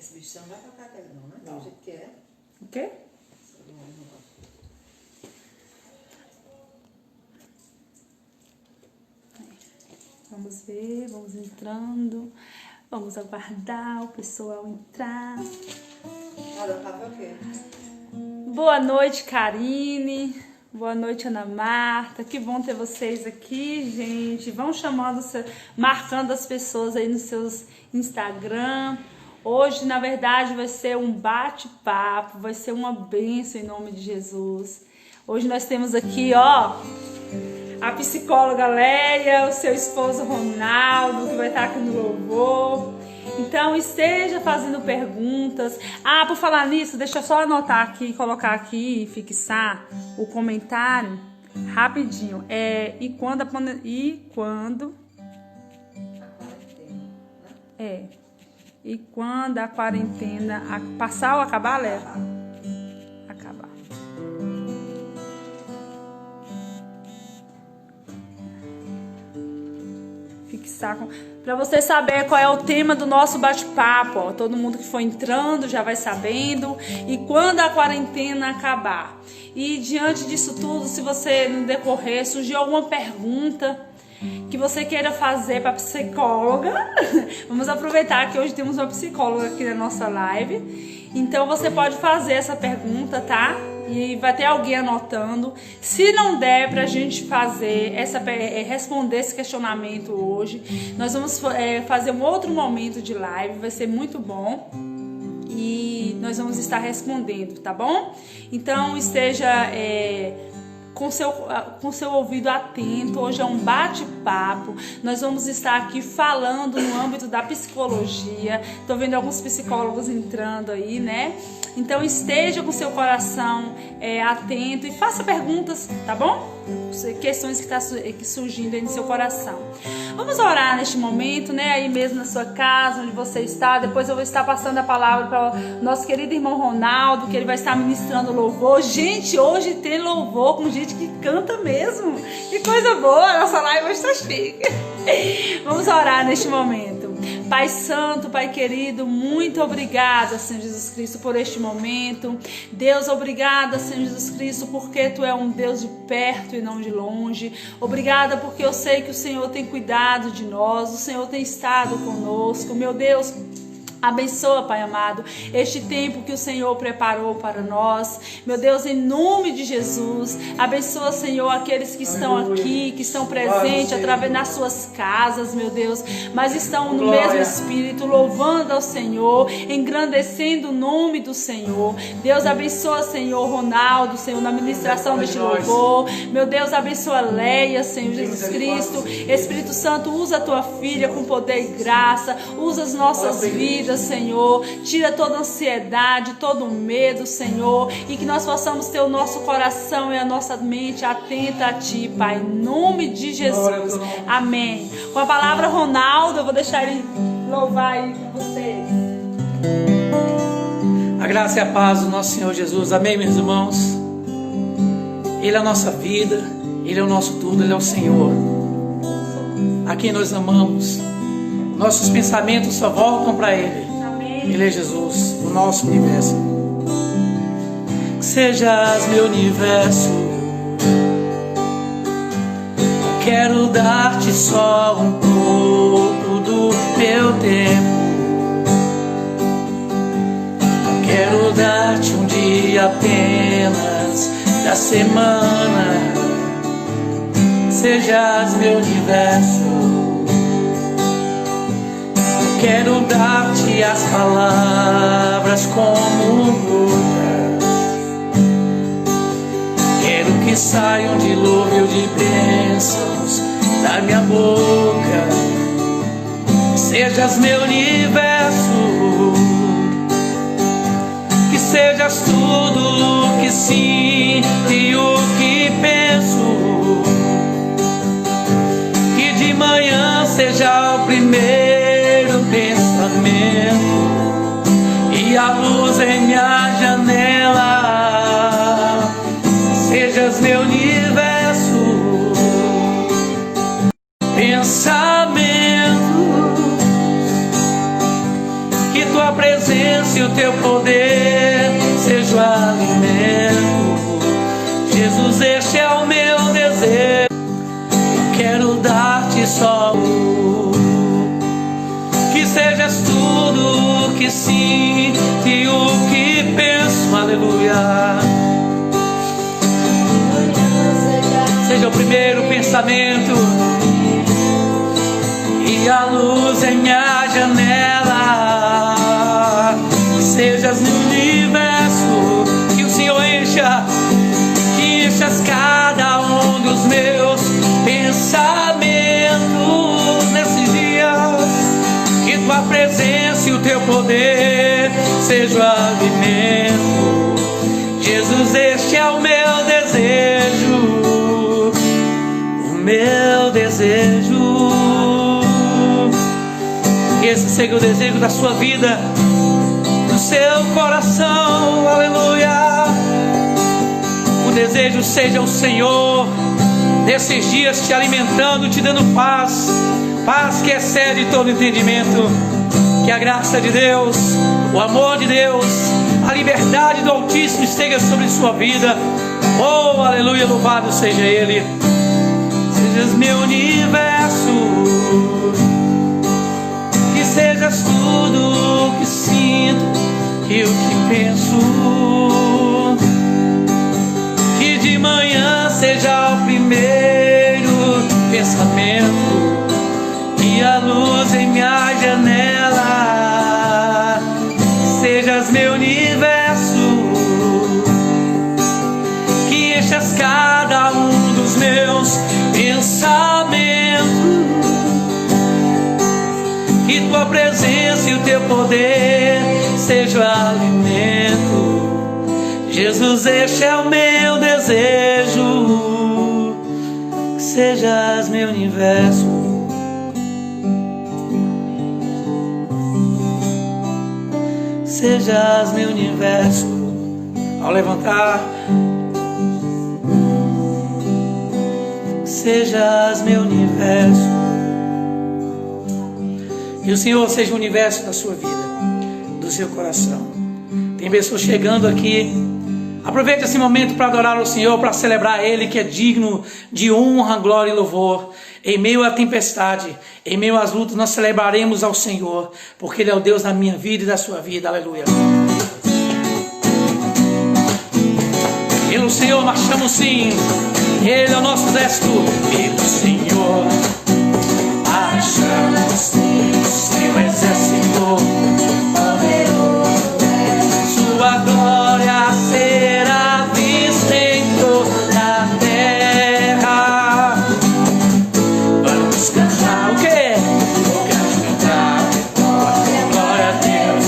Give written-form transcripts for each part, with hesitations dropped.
Esse bicho não vai pra cá, não, né? Não. Do jeito que é. O quê? Vamos ver, vamos entrando. Vamos aguardar o pessoal entrar. Ah, dá pra ver o quê? Boa noite, Karine. Boa noite, Ana Marta. Que bom ter vocês aqui, gente. Vão chamando, marcando as pessoas aí nos seus Instagram. Hoje, na verdade, vai ser um bate-papo, vai ser uma bênção em nome de Jesus. Hoje nós temos aqui, ó, a psicóloga Leia, o seu esposo Ronaldo, que vai estar aqui no louvor. Então, esteja fazendo perguntas. Ah, por falar nisso, deixa eu só anotar aqui, colocar aqui e fixar o comentário rapidinho. E quando a quarentena passar ou acabar, Léa? Acabar. Fixar para você saber qual é o tema do nosso bate-papo, ó. Todo mundo que for entrando já vai sabendo. E quando a quarentena acabar. E diante disso tudo, se você no decorrer surgiu alguma pergunta que você queira fazer para a psicóloga, vamos aproveitar que hoje temos uma psicóloga aqui na nossa live. Então você pode fazer essa pergunta, tá? E vai ter alguém anotando. Se não der pra gente fazer responder esse questionamento hoje, nós vamos fazer um outro momento de live, vai ser muito bom. E nós vamos estar respondendo, tá bom? Então esteja com seu ouvido atento. Hoje é um bate-papo. Nós vamos estar aqui falando no âmbito da psicologia. Tô vendo alguns psicólogos entrando aí, né? Então esteja com seu coração atento e faça perguntas, tá bom? Questões que estão surgindo aí no seu coração. Vamos orar neste momento, né? Aí mesmo na sua casa, onde você está. Depois eu vou estar passando a palavra para o nosso querido irmão Ronaldo, que ele vai estar ministrando louvor. Gente, hoje tem louvor com gente que canta mesmo. Que coisa boa, a nossa live hoje está chique. Vamos orar neste momento. Pai Santo, Pai querido, muito obrigada, Senhor Jesus Cristo, por este momento. Deus, obrigada, Senhor Jesus Cristo, porque Tu é um Deus de perto e não de longe. Obrigada porque eu sei que o Senhor tem cuidado de nós, o Senhor tem estado conosco. Meu Deus, abençoa, Pai amado, este tempo que o Senhor preparou para nós. Meu Deus, em nome de Jesus, abençoa, Senhor, aqueles que estão aqui, que estão presentes através das suas casas, meu Deus, mas estão no mesmo Espírito, louvando ao Senhor, engrandecendo o nome do Senhor. Deus, abençoa, Senhor, Ronaldo, Senhor, na ministração deste louvor. Meu Deus, abençoa Leia, Senhor Jesus Cristo. Espírito Santo, usa a tua filha com poder e graça, usa as nossas vidas, Senhor, tira toda ansiedade, todo medo, Senhor, e que nós possamos ter o nosso coração e a nossa mente atenta a Ti, Pai, em nome de Jesus, amém. Com a palavra Ronaldo, eu vou deixar ele louvar aí com vocês. A graça e a paz do nosso Senhor Jesus, amém, meus irmãos. Ele é a nossa vida, Ele é o nosso tudo, Ele é o Senhor, a quem nós amamos. Nossos pensamentos só voltam para Ele. Ele é Jesus, o nosso universo. Que sejas meu universo. Não quero dar-te só um pouco do meu tempo. Não quero dar-te um dia apenas da semana. Sejas meu universo. Quero dar-te as palavras como gotas. Quero que saia um dilúvio de bênçãos da minha boca. Sejas meu universo. Que sejas tudo o que sinto e o que penso. Que de manhã seja o primeiro pensamento e a luz em minha janela. Sejas meu universo, pensamento, que tua tua presença e o teu poder seja o alimento. Jesus, este é o meu desejo. Quero dar-te só que sejas tudo o que sinto e o que penso. Aleluia. Seja o primeiro pensamento e a luz em minha janela. Sejas no universo, que o Senhor encha, que enchas cada um dos meus pensamentos nesses dias. Que tua presença e o teu poder seja o alimento. Jesus, este é o meu desejo, o meu desejo. Que esse seja o desejo da sua vida, do seu coração. Aleluia. O desejo seja o Senhor nesses dias te alimentando, te dando paz, paz que excede todo entendimento. Que a graça de Deus, o amor de Deus, a liberdade do Altíssimo esteja sobre sua vida. Oh, aleluia, louvado seja Ele. Sejas meu universo, que sejas tudo o que sinto e o que penso. Que de manhã seja o primeiro pensamento e a luz em minha janela. Sejas meu universo, que enchas cada um dos meus pensamentos. Que tua presença e o teu poder seja o alimento. Jesus, este é o meu desejo, que sejas meu universo. Sejas meu universo. Ao levantar, sejas meu universo. Que o Senhor seja o universo da sua vida, do seu coração. Tem pessoas chegando aqui. Aproveite esse momento para adorar o Senhor, para celebrar Ele, que é digno de honra, glória e louvor. Em meio à tempestade, em meio às lutas, nós celebraremos ao Senhor, porque Ele é o Deus da minha vida e da sua vida. Aleluia. Pelo Senhor marchamos sim, Ele é o nosso exército. Pelo Senhor marchamos sim, seu exército poderoso. Sua glória será vista em toda a terra. Vamos cantar o quê? Vamos cantar glória a Deus.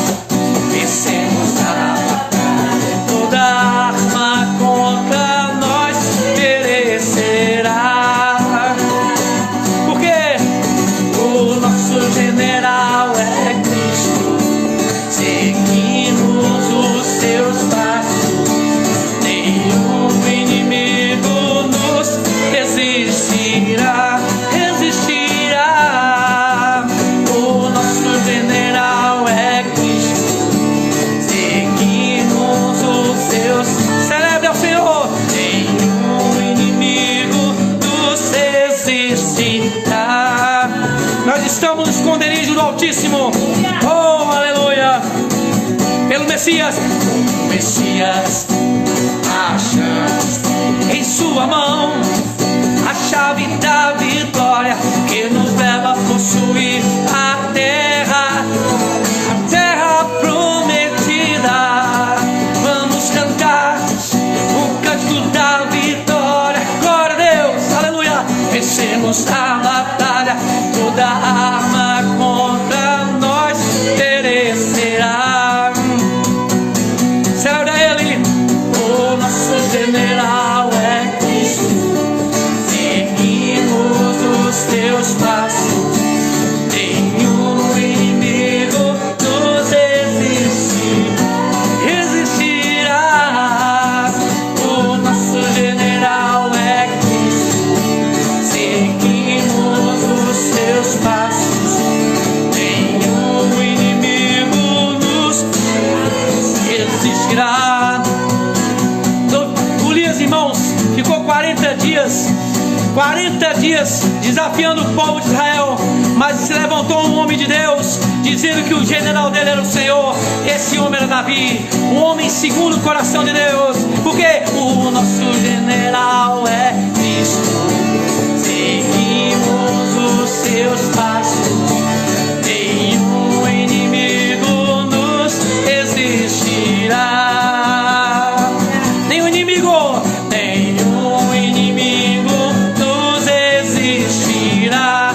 Vencemos a batalha. Toda arma contra nós perecerá. Por quê? O nosso general é Cristo. Seguimos os seus passos. Nenhum inimigo nos resistirá. O nosso general é Cristo. Seguimos os seus. Celebre ao Senhor. Nenhum inimigo nos resistirá. Nós estamos no esconderijo do Altíssimo. Oh, aleluia. Pelo Messias. O Messias achamos em sua mão a chave da vitória que nos leva a possuir a terra prometida. Vamos cantar o cântico da vitória. Glória a Deus, aleluia. Vencemos a batalha, toda arma contra nós perecerá. Celebre a Ele, o nosso general é Cristo. Seguimos 40 dias desafiando o povo de Israel, mas se levantou um homem de Deus, dizendo que o general dele era o Senhor. Esse homem era Davi, um homem segundo o coração de Deus, porque o nosso general é Cristo. Seguimos os seus passos, nenhum inimigo nos resistirá. Nenhum inimigo nos resistirá.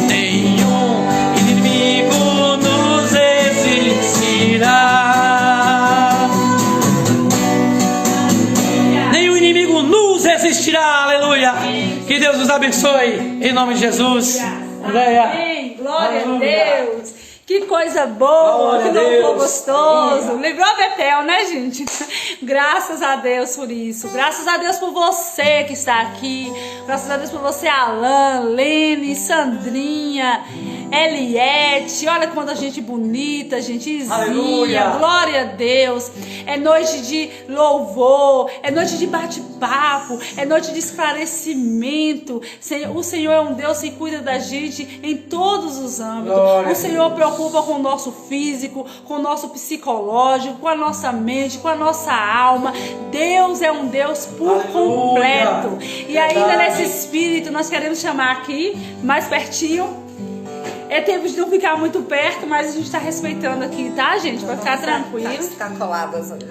Nenhum inimigo nos resistirá. Nenhum inimigo nos resistirá. Aleluia. Que Deus nos abençoe em nome de Jesus. Amém. Glória a Deus. Que coisa boa, que louvor gostoso. Livrou a Betel, né, gente? Graças a Deus por isso. Graças a Deus por você que está aqui. Graças a Deus por você, Alan, Lene, Sandrinha, Eliette. Olha quanta gente bonita, gentezinha. Aleluia. Glória a Deus. É noite de louvor, é noite de bate-papo, é noite de esclarecimento. O Senhor é um Deus que cuida da gente em todos os âmbitos. Glória o Senhor preocupa com o nosso físico, com o nosso psicológico, com a nossa mente, com a nossa alma. Deus é um Deus por completo. E ainda nesse espírito nós queremos chamar aqui, mais pertinho. É tempo de não ficar muito perto, mas a gente está respeitando aqui, tá, gente? Para ficar tranquilo. Ficar coladas hoje.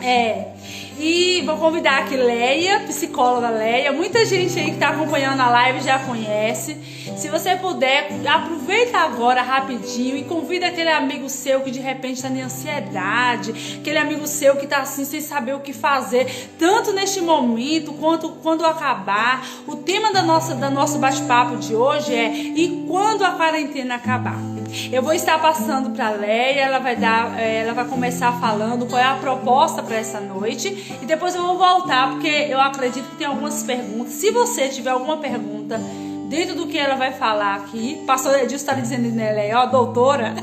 E vou convidar aqui Leia, psicóloga Leia. Muita gente aí que está acompanhando a live já conhece. Se você puder, aproveita agora rapidinho e convida aquele amigo seu que de repente está em ansiedade, aquele amigo seu que está assim sem saber o que fazer, tanto neste momento quanto quando acabar. O tema do nosso bate-papo de hoje é: e quando a quarentena acabar? Eu vou estar passando para a Leia, ela vai começar falando qual é a proposta para essa noite e depois eu vou voltar porque eu acredito que tem algumas perguntas. Se você tiver alguma pergunta dentro do que ela vai falar aqui, pastor Edilson está dizendo, né, Leia, ó, doutora.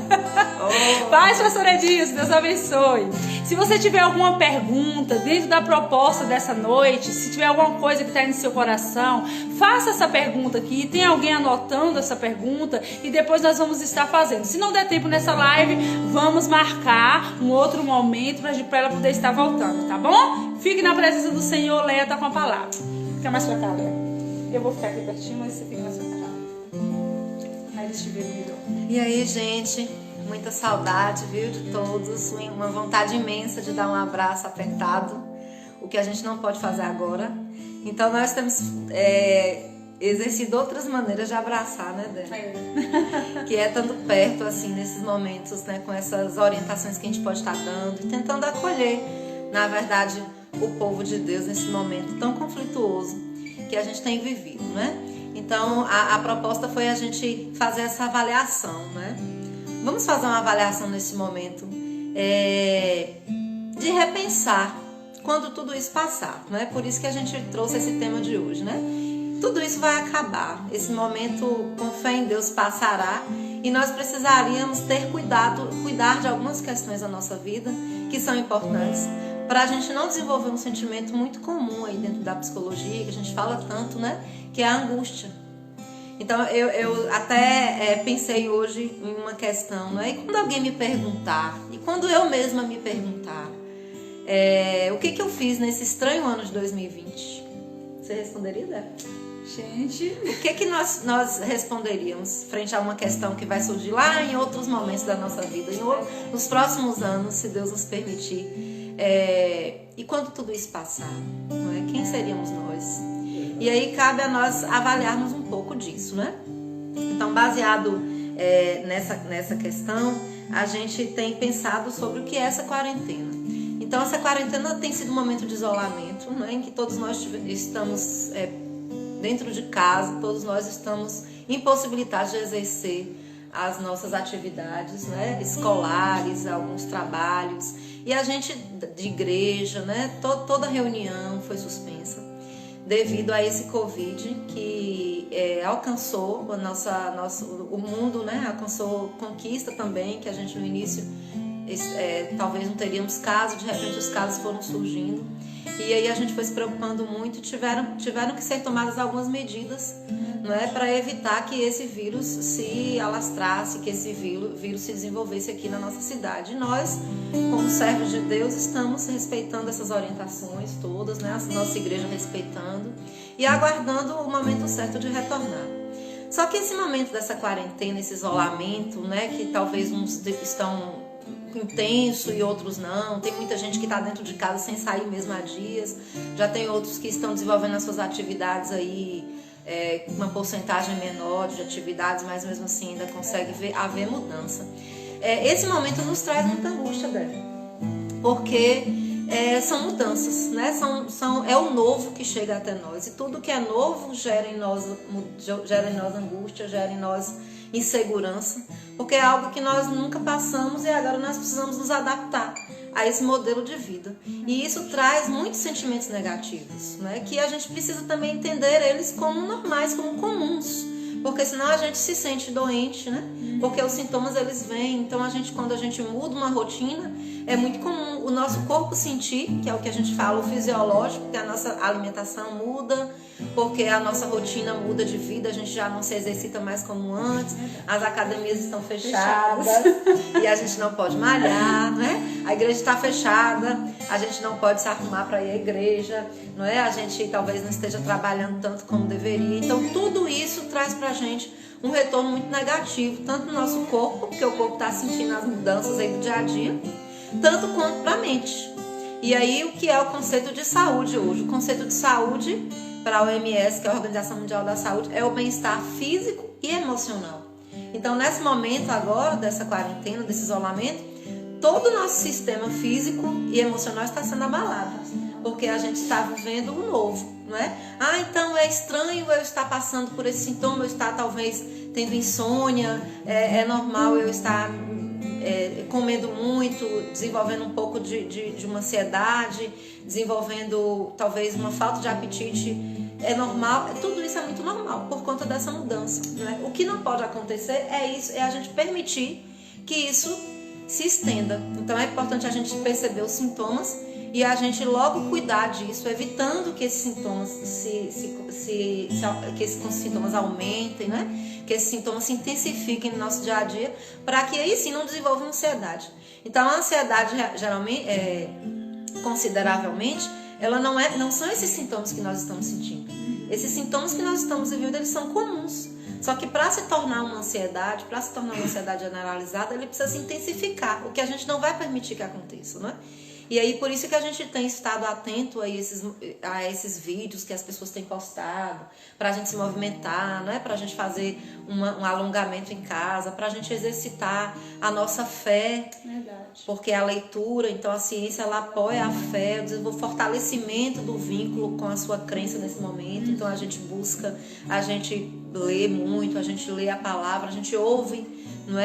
Paz, pastor Edilson, Deus abençoe. Se você tiver alguma pergunta dentro da proposta dessa noite, se tiver alguma coisa que está no seu coração, faça essa pergunta aqui, tem alguém anotando essa pergunta e depois nós vamos estar fazendo. Se não der tempo nessa live, vamos marcar um outro momento para ela poder estar voltando, tá bom? Fique na presença do Senhor, Leia está com a palavra. Fica mais pra cá, Leia. Eu vou ficar aqui pertinho, mas você fica mais pra cá. Aí eles te verem melhor. E aí, gente, muita saudade, viu, de todos. Uma vontade imensa de dar um abraço apertado, o que a gente não pode fazer agora. Então nós temos exercido outras maneiras de abraçar, né, Débora? Que é estando perto, assim, nesses momentos, né, com essas orientações que a gente pode estar dando e tentando acolher, na verdade, o povo de Deus nesse momento tão conflituoso que a gente tem vivido, né? Então a proposta foi a gente fazer essa avaliação, né? Vamos fazer uma avaliação nesse momento de repensar quando tudo isso passar, né? Por isso que a gente trouxe esse tema de hoje, né? Tudo isso vai acabar, esse momento com fé em Deus passará e nós precisaríamos ter cuidar de algumas questões da nossa vida que são importantes, para a gente não desenvolver um sentimento muito comum aí dentro da psicologia, que a gente fala tanto, né? Que é a angústia. Então eu até pensei hoje em uma questão, né? E quando alguém me perguntar, e quando eu mesma me perguntar, o que eu fiz nesse estranho ano de 2020? Você responderia, Débora? Gente, o que nós responderíamos frente a uma questão que vai surgir lá em outros momentos da nossa vida, nos próximos anos, se Deus nos permitir? E quando tudo isso passar, não é? Quem seríamos nós? E aí cabe a nós avaliarmos um pouco disso, né? Então, baseado nessa questão, a gente tem pensado sobre o que é essa quarentena. Então, essa quarentena tem sido um momento de isolamento, né? Em que todos nós estamos dentro de casa, todos nós estamos impossibilitados de exercer as nossas atividades, né, escolares, alguns trabalhos, e a gente de igreja, né, toda reunião foi suspensa devido a esse Covid que alcançou o mundo, né, alcançou conquista também, que a gente no início talvez não teríamos casos, de repente os casos foram surgindo. E aí a gente foi se preocupando muito e tiveram que ser tomadas algumas medidas, não é, para evitar que esse vírus se alastrasse, que esse vírus se desenvolvesse aqui na nossa cidade. E nós, como servos de Deus, estamos respeitando essas orientações todas, né, a nossa igreja respeitando e aguardando o momento certo de retornar. Só que esse momento dessa quarentena, esse isolamento, né, que talvez uns estão intenso e outros não, tem muita gente que está dentro de casa sem sair mesmo há dias, já tem outros que estão desenvolvendo as suas atividades aí, uma porcentagem menor de atividades, mas mesmo assim ainda consegue haver mudança. Esse momento nos traz muita angústia, Débora, porque são mudanças, né? É o novo que chega até nós, e tudo que é novo gera em nós angústia, gera em nós insegurança, porque é algo que nós nunca passamos e agora nós precisamos nos adaptar a esse modelo de vida. E isso traz muitos sentimentos negativos, né? Que a gente precisa também entender eles como normais, como comuns, porque senão a gente se sente doente, né? Porque os sintomas eles vêm. Então quando a gente muda uma rotina, é muito comum o nosso corpo sentir, que é o que a gente fala, o fisiológico, que a nossa alimentação muda, porque a nossa rotina muda de vida, a gente já não se exercita mais como antes, as academias estão fechadas e a gente não pode malhar, né? A igreja está fechada, a gente não pode se arrumar para ir à igreja, não é? A gente talvez não esteja trabalhando tanto como deveria. Então tudo isso traz pra gente um retorno muito negativo, tanto no nosso corpo, porque o corpo está sentindo as mudanças aí do dia a dia, tanto quanto para a mente. E aí o que é o conceito de saúde hoje? O conceito de saúde para a OMS, que é a Organização Mundial da Saúde, é o bem-estar físico e emocional. Então nesse momento agora, dessa quarentena, desse isolamento, todo o nosso sistema físico e emocional está sendo abalado, porque a gente está vivendo um novo, não é? Então é estranho eu estar passando por esse sintoma, eu estar talvez tendo insônia, é normal eu estar comendo muito, desenvolvendo um pouco de uma ansiedade, desenvolvendo talvez uma falta de apetite, é normal, tudo isso é muito normal por conta dessa mudança, né? O que não pode acontecer é a gente permitir que isso se estenda. Então é importante a gente perceber os sintomas e a gente logo cuidar disso, evitando que esses sintomas que esses sintomas aumentem, né? Que esses sintomas se intensifiquem no nosso dia a dia, para que aí sim não desenvolva ansiedade. Então a ansiedade geralmente, consideravelmente, ela não são esses sintomas que nós estamos sentindo. Esses sintomas que nós estamos vivendo, eles são comuns. Só que para se tornar uma ansiedade, generalizada, ele precisa se intensificar, o que a gente não vai permitir que aconteça, né? E aí por isso que a gente tem estado atento a esses vídeos que as pessoas têm postado, para a gente se movimentar, não é? Para a gente fazer um alongamento em casa, para a gente exercitar a nossa fé. Verdade. Porque a leitura, então a ciência, ela apoia a fé, o fortalecimento do vínculo com a sua crença nesse momento. Então a gente busca, a gente lê muito, a gente lê a palavra, a gente ouve, não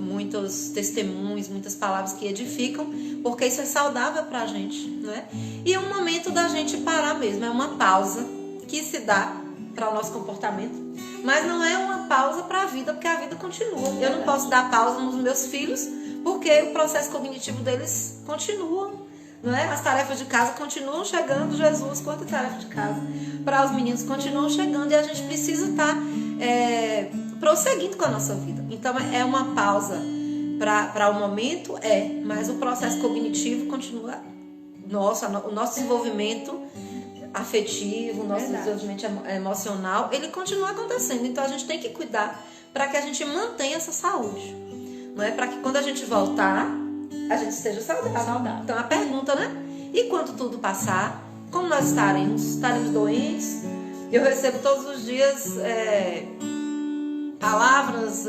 muitos testemunhos, muitas palavras que edificam, porque isso é saudável pra gente, não é? E é um momento da gente parar mesmo, é uma pausa que se dá para o nosso comportamento, mas não é uma pausa para a vida, porque a vida continua. Eu não posso dar pausa nos meus filhos, porque o processo cognitivo deles continua, não é? As tarefas de casa continuam chegando. Jesus, quanta tarefa de casa para os meninos continuam chegando, e a gente precisa estar prosseguindo com a nossa vida. Então é uma pausa para o momento, mas o processo cognitivo continua. O nosso desenvolvimento afetivo, o nosso desenvolvimento emocional, ele continua acontecendo. Então a gente tem que cuidar para que a gente mantenha essa saúde, não é? Para que quando a gente voltar, a gente esteja saudável. Então a pergunta, né? E quando tudo passar, como nós estaremos? Estaremos doentes? Eu recebo todos os dias palavras,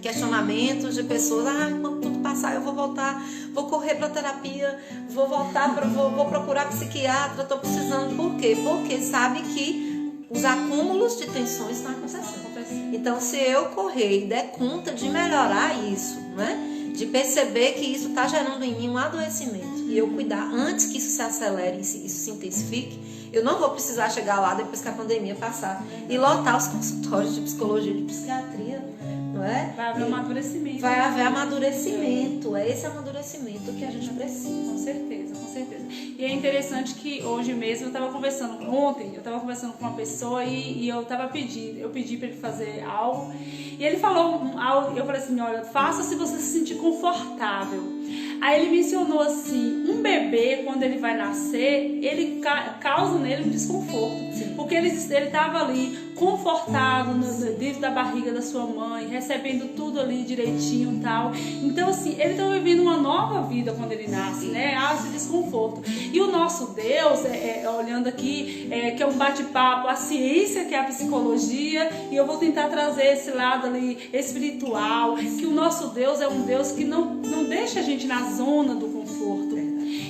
questionamentos de pessoas. Quando tudo passar, eu vou voltar, vou correr para terapia, vou voltar, vou procurar psiquiatra, estou precisando. Por quê? Porque sabe que os acúmulos de tensões estão acontecendo. Então, se eu correr e der conta de melhorar isso, né? De perceber que isso está gerando em mim um adoecimento, e eu cuidar antes que isso se acelere, isso se intensifique, eu não vou precisar chegar lá depois que a pandemia passar e lotar os consultórios de psicologia e de psiquiatria, não não é? Vai haver amadurecimento. Vai haver amadurecimento. É esse amadurecimento que a gente precisa. Com certeza, com certeza. E é interessante que hoje mesmo ontem eu estava conversando com uma pessoa e eu pedi para ele fazer algo. E ele falou algo, eu falei assim, olha, faça se você se sentir confortável. Aí ele mencionou assim, um bebê, quando ele vai nascer, ele causa nele um desconforto. Sim. Porque ele estava ali, confortável dentro da barriga da sua mãe, recebendo tudo ali direitinho e tal. Então assim, ele está vivendo uma nova vida quando ele nasce, né? Há esse desconforto. E o nosso Deus, olhando aqui, que é um bate-papo, a ciência, que é a psicologia, e eu vou tentar trazer esse lado ali espiritual, que o nosso Deus é um Deus que não deixa a gente na zona do conforto.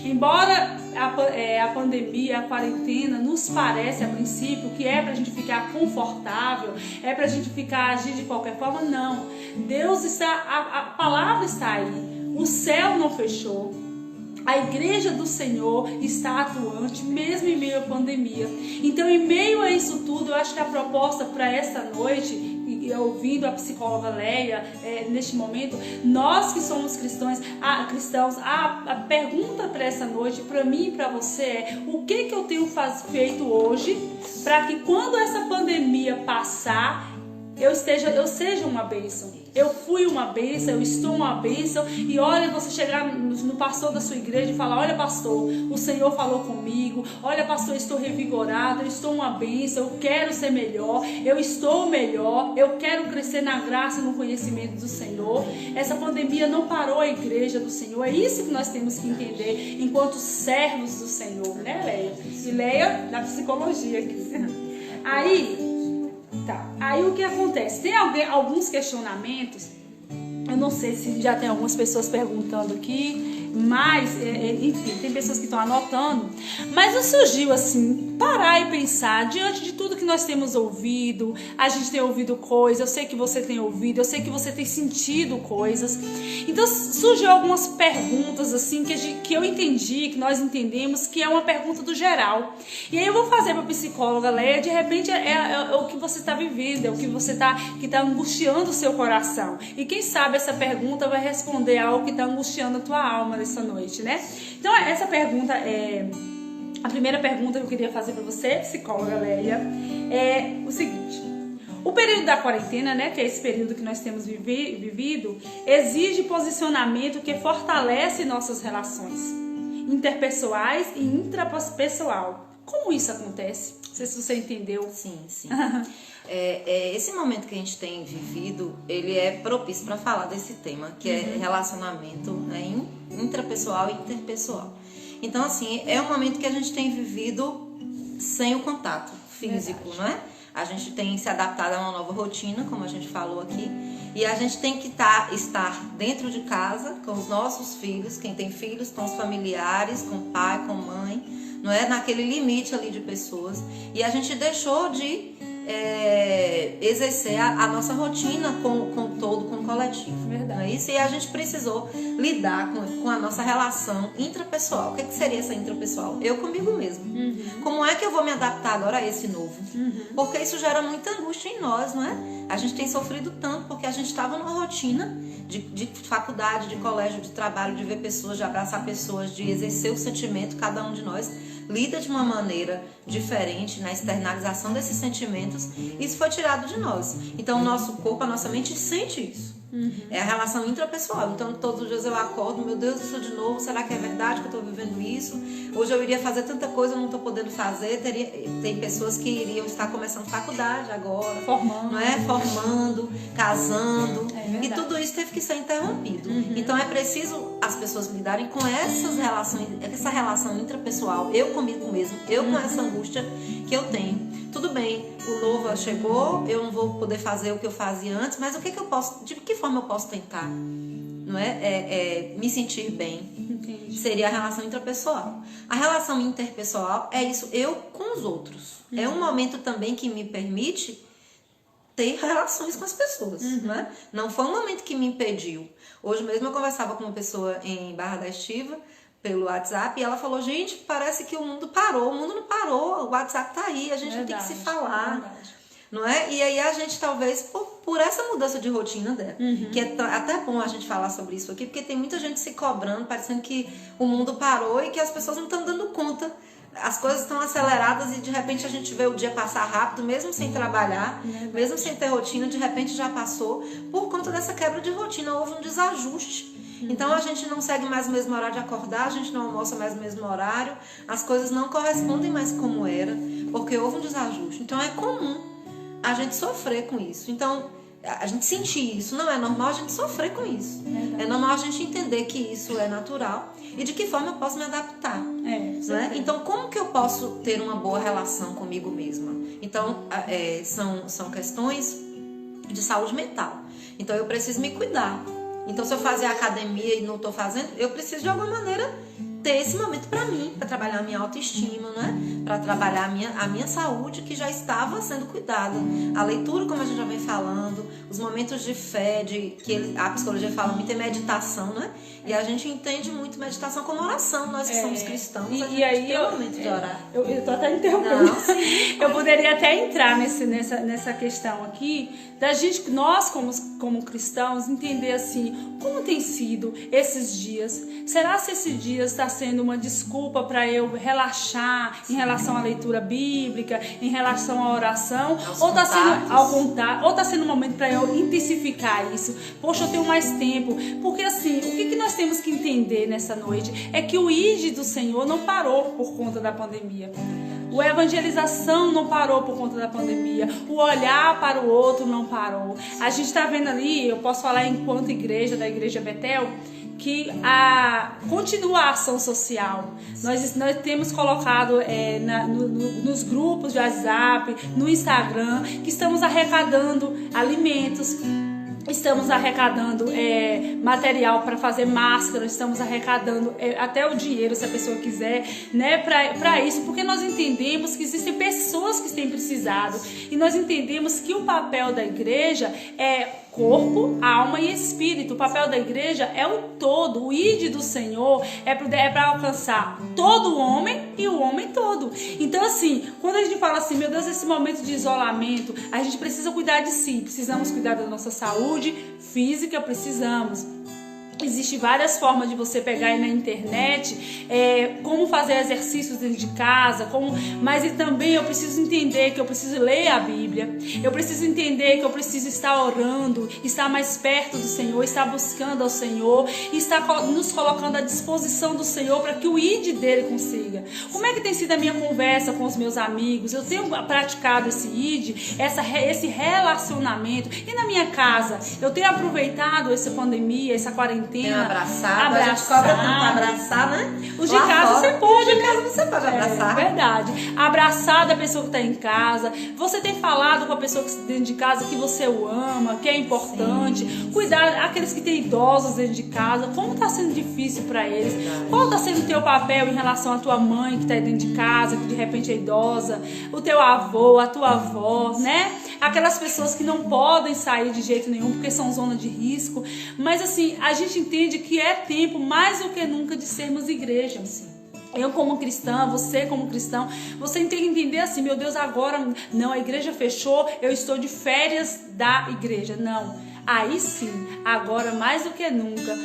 Embora a pandemia, a quarentena nos parece a princípio que é pra gente ficar confortável, é pra gente ficar agir de qualquer forma, não. Deus está, a palavra está aí, o céu não fechou. A igreja do Senhor está atuante mesmo em meio à pandemia. Então, em meio a isso tudo, eu acho que a proposta para essa noite, e ouvindo a psicóloga Leia neste momento, nós que somos cristãos, a pergunta para essa noite, para mim e para você é: o que eu tenho feito hoje para que quando essa pandemia passar, eu seja uma bênção? Eu fui uma bênção, eu estou uma bênção. E olha, você chegar no pastor da sua igreja e falar: olha, pastor, o Senhor falou comigo. Olha, pastor, eu estou revigorado, eu estou uma bênção, eu quero ser melhor, eu estou melhor, eu quero crescer na graça e no conhecimento do Senhor. Essa pandemia não parou a igreja do Senhor. É isso que nós temos que entender enquanto servos do Senhor, né, Leia? E Leia da psicologia aqui. Aí o que acontece? Tem alguns questionamentos. Eu não sei se já tem algumas pessoas perguntando aqui, mas enfim, tem pessoas que estão anotando. Mas não surgiu assim, parar e pensar diante de tudo que nós temos ouvido. A gente tem ouvido coisas, eu sei que você tem ouvido, eu sei que você tem sentido coisas. Então surgiu algumas perguntas assim que eu entendi, que nós entendemos, que é uma pergunta do geral. E aí eu vou fazer para a psicóloga Leia, de repente é o que você está vivendo, é o que você que está angustiando o seu coração. E quem sabe essa pergunta vai responder algo que está angustiando a tua alma nessa noite, né? Então essa pergunta a primeira pergunta que eu queria fazer para você, psicóloga Leia, é o seguinte: o período da quarentena, né, que é esse período que nós temos vivido, exige posicionamento que fortalece nossas relações interpessoais e intrapessoal. Como isso acontece? Não sei se você entendeu. Sim. Esse momento que a gente tem vivido, ele é propício para falar desse tema, que é relacionamento, né, intrapessoal e interpessoal. Então, assim, é um momento que a gente tem vivido sem o contato físico, não é? A gente tem se adaptado a uma nova rotina, como a gente falou aqui, e a gente tem que estar dentro de casa com os nossos filhos, quem tem filhos, com os familiares, com o pai, com a mãe, não é? Naquele limite ali de pessoas. E a gente deixou de exercer a nossa rotina com o todo, com o coletivo. Verdade. Não é isso? E a gente precisou lidar com a nossa relação intrapessoal. O que seria essa intrapessoal? Eu comigo mesmo. Como é que eu vou me adaptar agora a esse novo? Porque isso gera muita angústia em nós, não é? A gente tem sofrido tanto porque a gente estava numa rotina de faculdade, de colégio, de trabalho, de ver pessoas, de abraçar pessoas, de exercer o sentimento. Cada um de nós lida de uma maneira diferente na externalização desses sentimentos. Isso foi tirado de nós. Então o nosso corpo, a nossa mente sente isso. É a relação intrapessoal. Então todos os dias eu acordo: meu Deus, isso de novo, será que é verdade que eu estou vivendo isso? Hoje eu iria fazer tanta coisa, eu não estou podendo fazer. Tem pessoas que iriam estar começando faculdade agora, Formando, não é? Formando, casando, e tudo isso teve que ser interrompido. Então é preciso as pessoas lidarem com essa relação intrapessoal, eu comigo mesmo, eu com essa angústia que eu tenho. Tudo bem, o novo chegou, eu não vou poder fazer o que eu fazia antes, mas de que forma eu posso tentar, não é? Me sentir bem. Entendi. Seria a relação intrapessoal. A relação interpessoal é isso, eu com os outros. É um momento também que me permite ter relações com as pessoas, não é? Não foi um momento que me impediu. Hoje mesmo eu conversava com uma pessoa em Barra da Estiva pelo WhatsApp e ela falou: gente, parece que o mundo parou. O mundo não parou, o WhatsApp tá aí, a gente tem que se falar. não é? E aí a gente talvez, por essa mudança de rotina dela, que é até bom a gente falar sobre isso aqui, porque tem muita gente se cobrando, parecendo que o mundo parou e que as pessoas não estão dando conta. As coisas estão aceleradas e de repente a gente vê o dia passar rápido, mesmo sem trabalhar, mesmo sem ter rotina, de repente já passou, por conta dessa quebra de rotina, houve um desajuste. Então a gente não segue mais o mesmo horário de acordar, a gente não almoça mais no mesmo horário, as coisas não correspondem mais como era, porque houve um desajuste. Então é comum a gente sofrer com isso. Então a gente sentir isso, não é normal a gente sofrer com isso. É normal a gente entender que isso é natural e de que forma eu posso me adaptar. Né? Então como que eu posso ter uma boa relação comigo mesma? Então são questões de saúde mental. Então eu preciso me cuidar. Então se eu fazer academia e não estou fazendo, eu preciso de alguma maneira ter esse momento para mim, para trabalhar a minha autoestima, né? Para trabalhar a minha saúde, que já estava sendo cuidada. A leitura, como a gente já vem falando, os momentos de fé, que a psicologia fala muito, é meditação, né? E a gente entende muito meditação como oração, nós que somos cristãos, a gente tem um momento de orar. Eu tô até interrompendo. Eu poderia até entrar nessa questão aqui, da gente, nós como cristãos, entender assim, como tem sido esses dias. Será que esse dia está sendo uma desculpa para eu relaxar em relação à leitura bíblica, em relação à oração, ou está sendo ao contrário, ou está sendo um momento para eu intensificar isso? Poxa, eu tenho mais tempo. Porque assim, o que nós temos que entender nessa noite é que o ID do Senhor não parou por conta da pandemia. A evangelização não parou por conta da pandemia. O olhar para o outro não parou. A gente está vendo ali, eu posso falar enquanto igreja, da Igreja Betel, que continua a ação social. Nós temos colocado nos grupos de WhatsApp, no Instagram, que estamos arrecadando alimentos, estamos arrecadando material para fazer máscara, estamos arrecadando até o dinheiro, se a pessoa quiser, né, para isso, porque nós entendemos que existem pessoas que têm precisado, e nós entendemos que o papel da igreja é corpo, alma e espírito. O papel da igreja é o todo. O ID do Senhor é para alcançar todo o homem e o homem todo. Então assim, quando a gente fala assim, meu Deus, esse momento de isolamento, a gente precisa cuidar de si, precisamos cuidar da nossa saúde física, precisamos. Existem várias formas de você pegar aí na internet como fazer exercícios dentro de casa, mas também eu preciso entender que eu preciso ler a Bíblia, eu preciso entender que eu preciso estar orando, estar mais perto do Senhor, estar buscando ao Senhor, estar nos colocando à disposição do Senhor para que o ID dele consiga. Como é que tem sido a minha conversa com os meus amigos? Eu tenho praticado esse ID, esse relacionamento, e na minha casa eu tenho aproveitado essa pandemia, essa quarentena. Tem abraçado, a gente cobra tanto abraçar, né? Os de casa você pode, de casa você pode abraçar. É verdade. Abraçar da pessoa que está em casa. Você tem falado com a pessoa que está dentro de casa que você o ama, que é importante. Sim. Cuidar aqueles que têm idosos dentro de casa. Como está sendo difícil para eles? Verdade. Qual está sendo o teu papel em relação à tua mãe que está dentro de casa, que de repente é idosa? O teu avô, a tua avó, né? Aquelas pessoas que não podem sair de jeito nenhum porque são zona de risco. Mas assim, a gente entende que é tempo mais do que nunca de sermos igreja. Assim. Eu como cristã, você como cristão, você tem que entender assim, meu Deus, agora não, a igreja fechou, eu estou de férias da igreja. Não, aí sim, agora mais do que nunca,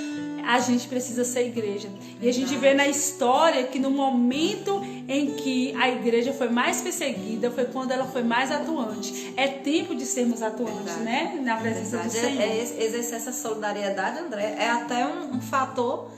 a gente precisa ser igreja. E a gente vê na história que no momento em que a igreja foi mais perseguida, foi quando ela foi mais atuante. É tempo de sermos atuantes, né? Na presença do Senhor. Exercer essa solidariedade, André, é até um fator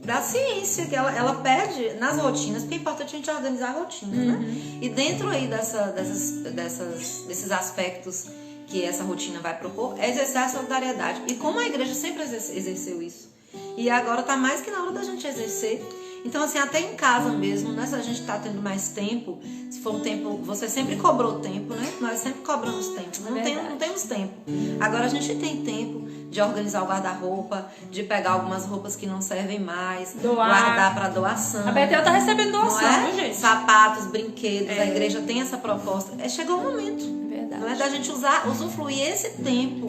da ciência, que ela pede nas rotinas, porque é importante a gente organizar a rotina, né? E dentro aí desses aspectos que essa rotina vai propor, é exercer a solidariedade. E como a igreja sempre exerceu isso, e agora tá mais que na hora da gente exercer. Então assim, até em casa mesmo, né? Se a gente tá tendo mais tempo, se for um tempo, você sempre cobrou tempo, né? Nós sempre cobramos tempo, não temos tempo. Agora a gente tem tempo de organizar o guarda-roupa, de pegar algumas roupas que não servem mais, guardar para doação. A Betel tá recebendo doação, viu, gente? Sapatos, brinquedos, a igreja tem essa proposta. Chegou o momento, não é da gente usufruir esse tempo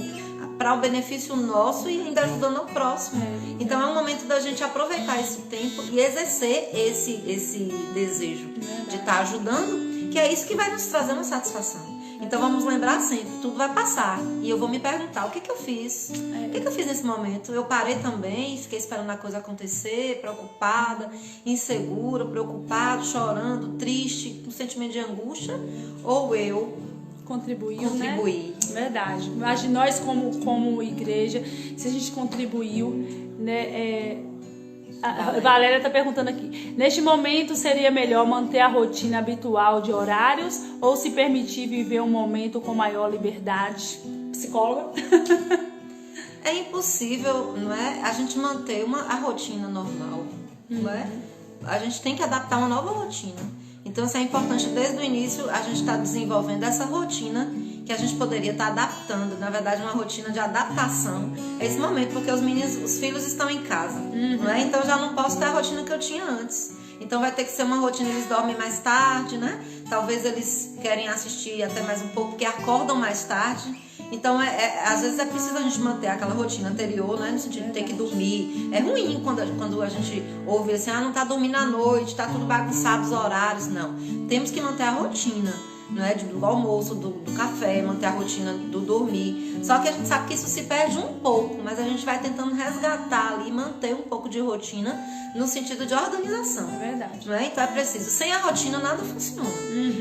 para o benefício nosso e ainda ajudando o próximo. Então é um momento da gente aproveitar esse tempo e exercer esse desejo de estar ajudando, que é isso que vai nos trazer uma satisfação. Então vamos lembrar sempre, tudo vai passar. E eu vou me perguntar, o que eu fiz? O que eu fiz nesse momento? Eu parei também, fiquei esperando a coisa acontecer, preocupada, insegura, preocupada, chorando, triste, com sentimento de angústia? Ou eu contribuí. Né? Verdade. Mas nós como igreja, se a gente contribuiu, né? A Valéria está perguntando aqui. Neste momento seria melhor manter a rotina habitual de horários ou se permitir viver um momento com maior liberdade? Psicóloga? É impossível, não é? A gente manter a rotina normal, não é? A gente tem que adaptar uma nova rotina. Então isso é importante desde o início, a gente está desenvolvendo essa rotina que a gente poderia estar adaptando, na verdade uma rotina de adaptação a esse momento, porque os filhos estão em casa, não é? Então já não posso ter a rotina que eu tinha antes. Então vai ter que ser uma rotina, eles dormem mais tarde, né? Talvez eles querem assistir até mais um pouco, porque acordam mais tarde. Então, às vezes é preciso a gente manter aquela rotina anterior, né? No sentido de ter que dormir. É ruim quando a gente ouve assim, não tá dormindo à noite, tá tudo bagunçado os horários. Não, temos que manter a rotina, não é? Do almoço, do café, manter a rotina do dormir. Só que a gente sabe que isso se perde um pouco, mas a gente vai tentando resgatar ali, manter um pouco de rotina no sentido de organização. É verdade. Não é? Então é preciso. Sem a rotina nada funciona.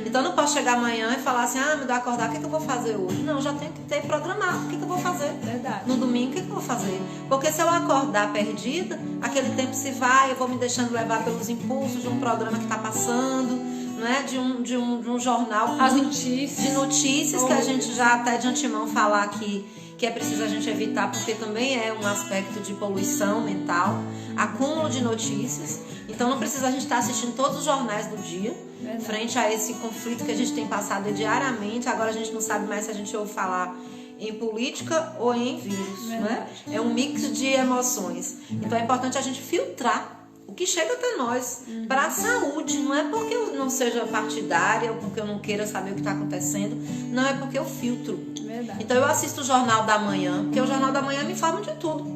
Então eu não posso chegar amanhã e falar assim, me dá acordar, o que eu vou fazer hoje? Não, eu já tenho que ter programado o que eu vou fazer. Verdade. No domingo, o que eu vou fazer? Porque se eu acordar perdida, aquele tempo se vai, eu vou me deixando levar pelos impulsos de um programa que está passando, não é? De um jornal. As notícias. De notícias que a gente já até de antemão falar aqui, que é preciso a gente evitar, porque também é um aspecto de poluição mental, acúmulo de notícias. Então não precisa a gente estar assistindo todos os jornais do dia, frente a esse conflito que a gente tem passado diariamente. Agora a gente não sabe mais se a gente ouve falar em política ou em vírus, não é? É um mix de emoções. Então é importante a gente filtrar o que chega até nós para a saúde. Não é porque eu não seja partidária ou porque eu não queira saber o que está acontecendo, não, é porque eu filtro. Verdade. Então eu assisto o Jornal da Manhã, porque o Jornal da Manhã me informa de tudo.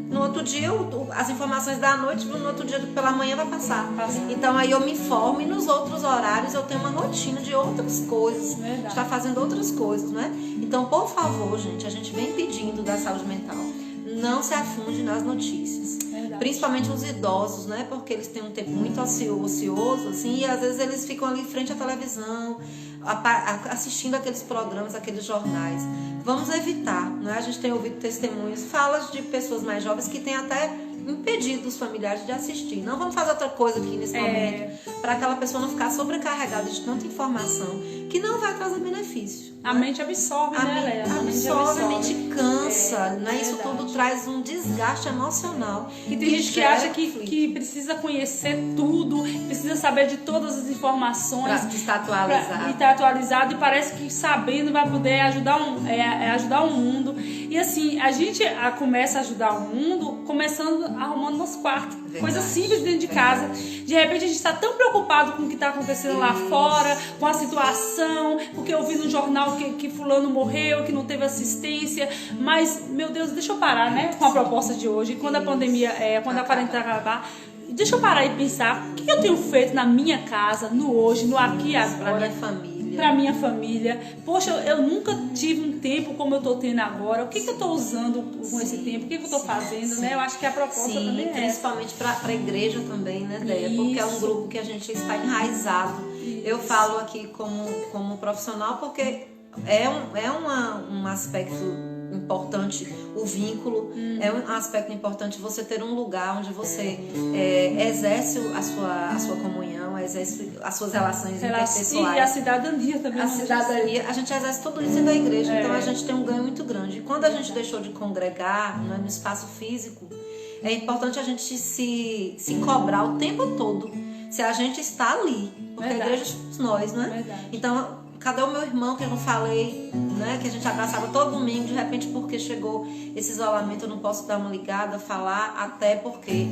No outro dia, as informações da noite, no outro dia pela manhã vai passar. Então aí eu me informo e nos outros horários eu tenho uma rotina de outras coisas, de estar fazendo outras coisas, né? Então, por favor, gente, a gente vem pedindo da saúde mental, não se afunde nas notícias. Principalmente os idosos, né? Porque eles têm um tempo muito ocioso, assim, e às vezes eles ficam ali em frente à televisão, assistindo aqueles programas, aqueles jornais. Vamos evitar, né? A gente tem ouvido testemunhos, falas de pessoas mais jovens que têm até impedido os familiares de assistir. Não vamos fazer outra coisa aqui nesse momento, para aquela pessoa não ficar sobrecarregada de tanta informação que não vai trazer benefício. A mente absorve, né, Léa? A mente cansa, né? Isso tudo traz um desgaste emocional. E tem gente que acha que precisa conhecer tudo, precisa saber de todas as informações. Para estar atualizado. E estar atualizado, e parece que sabendo vai poder ajudar o mundo. E assim, a gente começa a ajudar o mundo começando arrumando nosso quarto. Verdade. Coisa simples dentro de casa. De repente a gente está tão preocupado com o que está acontecendo lá fora, com a situação, porque eu vi no jornal que fulano morreu, que não teve assistência. Mas, meu Deus, deixa eu parar, né? Com a proposta de hoje. Quando a pandemia, quando a quarentena acabar, deixa eu parar e pensar o que eu tenho feito na minha casa, no hoje, no aqui e agora. Pra minha família. Poxa, eu nunca tive um tempo como eu tô tendo agora. O que eu tô usando com esse tempo? O que eu tô fazendo, né? Eu acho que a proposta também é principalmente pra igreja também, né, Déia? Porque é um grupo que a gente está enraizado. Eu falo aqui como profissional porque é um aspecto importante, o vínculo, é um aspecto importante você ter um lugar onde você exerce a sua comunhão, exerce as suas relações interpessoais. E a cidadania também. A cidadania, a gente exerce tudo isso dentro da igreja, então a gente tem um ganho muito grande. E quando a gente deixou de congregar, né, no espaço físico, é importante a gente se cobrar o tempo todo, se a gente está ali, porque a igreja somos nós, né? Verdade. Então, cadê o meu irmão que eu não falei, né? Que a gente abraçava todo domingo, de repente porque chegou esse isolamento eu não posso dar uma ligada, falar, até porque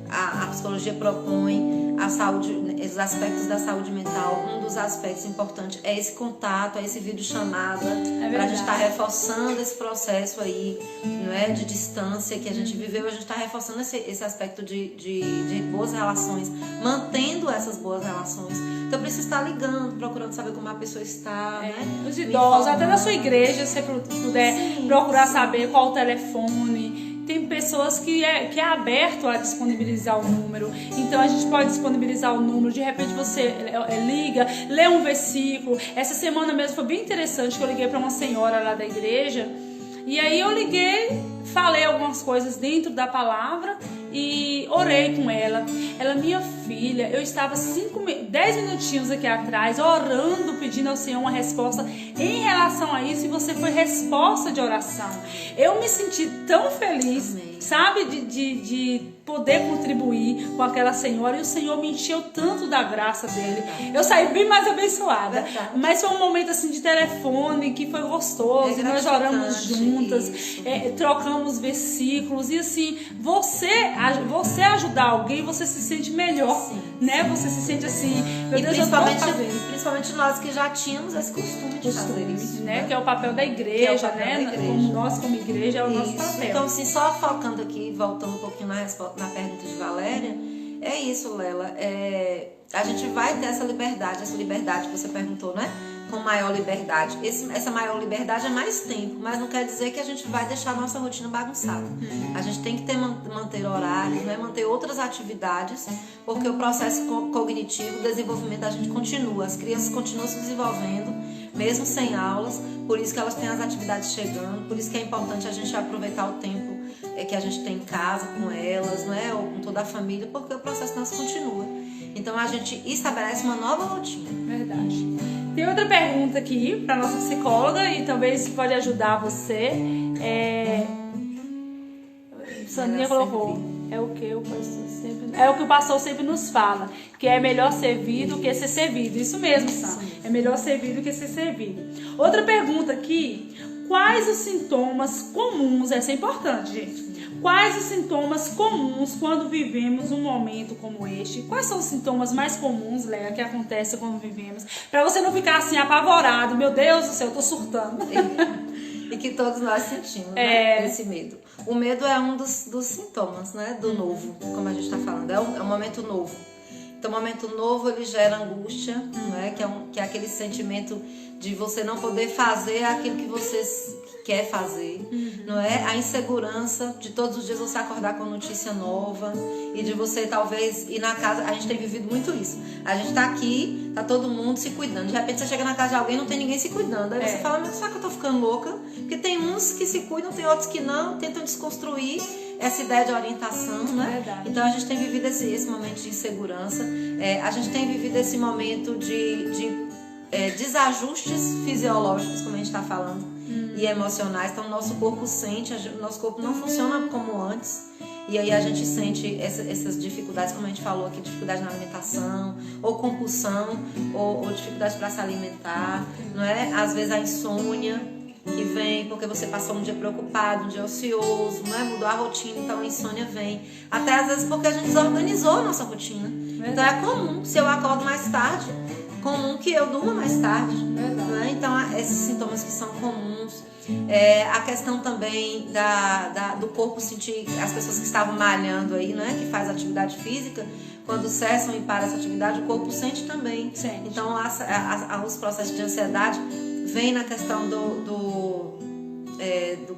a psicologia propõe a saúde, os aspectos da saúde mental. Um dos aspectos importantes é esse contato, é esse videochamada, para a gente estar reforçando esse processo aí, não é, de distância que a gente viveu. A gente está reforçando esse aspecto de boas relações, mantendo essas boas relações. Então precisa estar ligando, procurando saber como a pessoa está, né? Os idosos, até na sua igreja, se você puder procurar saber qual o telefone. Tem pessoas que é aberto a disponibilizar o número. Então a gente pode disponibilizar o número. De repente você liga, lê um versículo. Essa semana mesmo foi bem interessante que eu liguei para uma senhora lá da igreja. E aí eu liguei, falei algumas coisas dentro da palavra e orei com ela. Ela, minha filha, eu estava 10 minutinhos aqui atrás orando, pedindo ao Senhor uma resposta em relação a isso, e você foi resposta de oração. Eu me senti tão feliz, sabe, de poder contribuir com aquela senhora, e o Senhor me encheu tanto da graça dele. Eu saí bem mais abençoada. Mas foi um momento assim de telefone que foi gostoso, nós oramos juntas, trocamos versículos, e assim, você ajudar alguém, você se sente melhor, né? Você se sente assim, meu Deus, principalmente nós que já tínhamos esse costume de fazer isso, né? Que é o papel da igreja, Como nós como igreja, é o nosso papel. Então, assim, só focando aqui, voltando um pouquinho na pergunta de Valéria, é isso, Lela. A gente vai ter essa liberdade que você perguntou, né? Com maior liberdade. Essa maior liberdade é mais tempo, mas não quer dizer que a gente vai deixar a nossa rotina bagunçada. A gente tem que manter horários, né? Manter outras atividades, porque o processo cognitivo, o desenvolvimento da gente continua. As crianças continuam se desenvolvendo, mesmo sem aulas, por isso que elas têm as atividades chegando, por isso que é importante a gente aproveitar o tempo que a gente tem em casa com elas, né? Ou com toda a família, porque o processo nosso continua. Então a gente estabelece uma nova rotina. Verdade. Tem outra pergunta aqui para nossa psicóloga e talvez pode ajudar você. Sandrinha colocou: é o que o pastor sempre nos fala, que é melhor servir do que ser servido. Isso mesmo, Sam. É melhor servir do que ser servido. Outra pergunta aqui: quais os sintomas comuns? Essa é importante, gente. Quais os sintomas comuns quando vivemos um momento como este? Quais são os sintomas mais comuns, Léa, que acontecem quando vivemos? Para você não ficar assim apavorado, meu Deus do céu, eu tô surtando. E que todos nós sentimos, né? Esse medo. O medo é um dos sintomas, né? Do novo, como a gente está falando. É um momento novo. Então, o momento novo, ele gera angústia, não é? Que é aquele sentimento de você não poder fazer aquilo que você quer fazer, não é? A insegurança de todos os dias você acordar com notícia nova e de você talvez ir na casa. A gente tem vivido muito isso. A gente tá aqui, tá todo mundo se cuidando. De repente você chega na casa de alguém e não tem ninguém se cuidando. Aí você fala, mas será que eu tô ficando louca? Porque tem uns que se cuidam, tem outros que não, tentam desconstruir essa ideia de orientação, né? Verdade. Então a gente tem vivido esse momento de insegurança, a gente tem vivido esse momento de desajustes fisiológicos, como a gente está falando, e emocionais. Então o nosso corpo sente, o nosso corpo não funciona como antes, e aí a gente sente essas dificuldades, como a gente falou aqui, dificuldade na alimentação, ou compulsão, ou dificuldade para se alimentar, não é? Às vezes a insônia, que vem porque você passou um dia preocupado, um dia ocioso, né? Mudou a rotina, então a insônia vem. Até às vezes porque a gente desorganizou a nossa rotina. Então é comum, se eu acordo mais tarde, comum que eu durma mais tarde. Né? Então esses sintomas que são comuns. A questão também do corpo sentir, as pessoas que estavam malhando aí, né? Que faz atividade física, quando cessam e param essa atividade, o corpo sente também. Então os processos de ansiedade vem na questão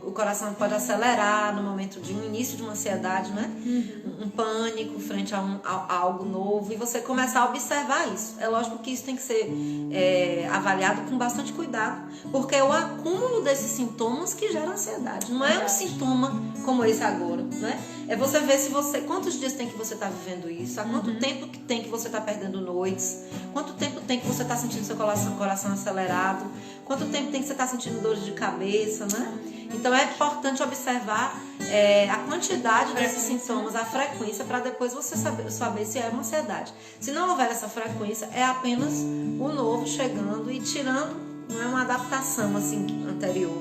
o coração pode acelerar no momento de um início de uma ansiedade, né? Um pânico frente a algo novo, e você começar a observar isso. É lógico que isso tem que ser avaliado com bastante cuidado, porque é o acúmulo desses sintomas que gera ansiedade. Não é um sintoma como esse agora, né? É você ver quantos dias tem que você está vivendo isso, há quanto tempo que tem que você está perdendo noites, quanto tempo tem que você está sentindo seu coração acelerado, quanto tempo tem que você está sentindo dores de cabeça, né? Então é importante observar a quantidade desses sintomas, a frequência, para depois você saber se é uma ansiedade. Se não houver essa frequência, é apenas o novo chegando e tirando, não é uma adaptação assim anterior,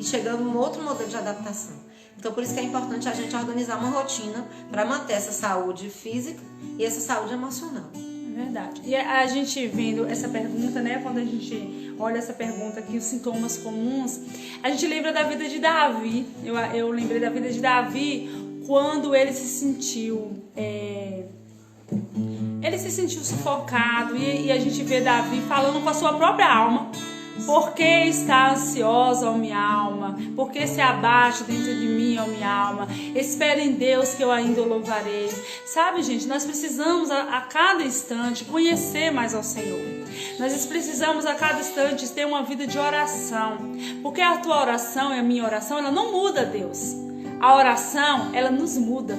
e chegando um outro modelo de adaptação. Então, por isso que é importante a gente organizar uma rotina para manter essa saúde física e essa saúde emocional. Verdade. E a gente vendo essa pergunta, né? Quando a gente olha essa pergunta aqui, os sintomas comuns, a gente lembra da vida de Davi. Eu lembrei da vida de Davi quando ele se sentiu sufocado, e a gente vê Davi falando com a sua própria alma. Por que está ansiosa, ó minha alma? Por que se abate dentro de mim, ó minha alma? Espera em Deus que eu ainda o louvarei. Sabe, gente, nós precisamos a cada instante conhecer mais ao Senhor. Nós precisamos a cada instante ter uma vida de oração. Porque a tua oração e a minha oração, ela não muda Deus. A oração, ela nos muda.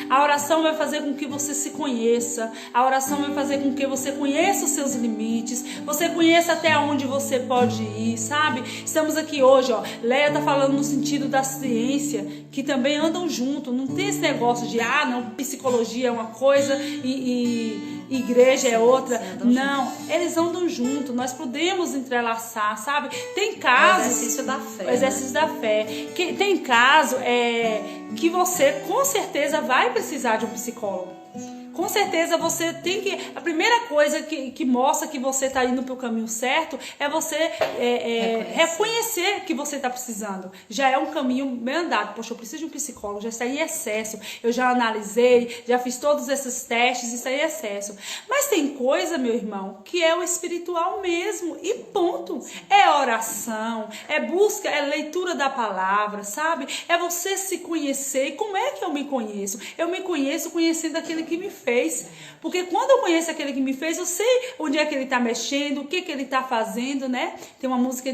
A oração vai fazer com que você se conheça. A oração vai fazer com que você conheça os seus limites. Você conheça até onde você pode ir, sabe? Estamos aqui hoje, ó. Leia tá falando no sentido da ciência, que também andam junto. Não tem esse negócio de, não, psicologia é uma coisa e igreja é outra. Não, eles andam junto. Nós podemos entrelaçar, sabe? Tem casos... O exercício da fé. O exercício da fé. Tem caso que você com certeza vai precisar de um psicólogo. Com certeza você tem que... A primeira coisa que mostra que você está indo para o caminho certo é você reconhecer que você está precisando. Já é um caminho bem andado. Poxa, eu preciso de um psicólogo, já está em excesso. Eu já analisei, já fiz todos esses testes, isso aí é excesso. Mas tem coisa, meu irmão, que é o espiritual mesmo. E ponto. É oração, é busca, é leitura da palavra, sabe? É você se conhecer. E como é que eu me conheço? Eu me conheço conhecendo aquele que me fez. Porque quando eu conheço aquele que me fez, eu sei onde é que ele está mexendo, o que ele está fazendo, né? Tem uma música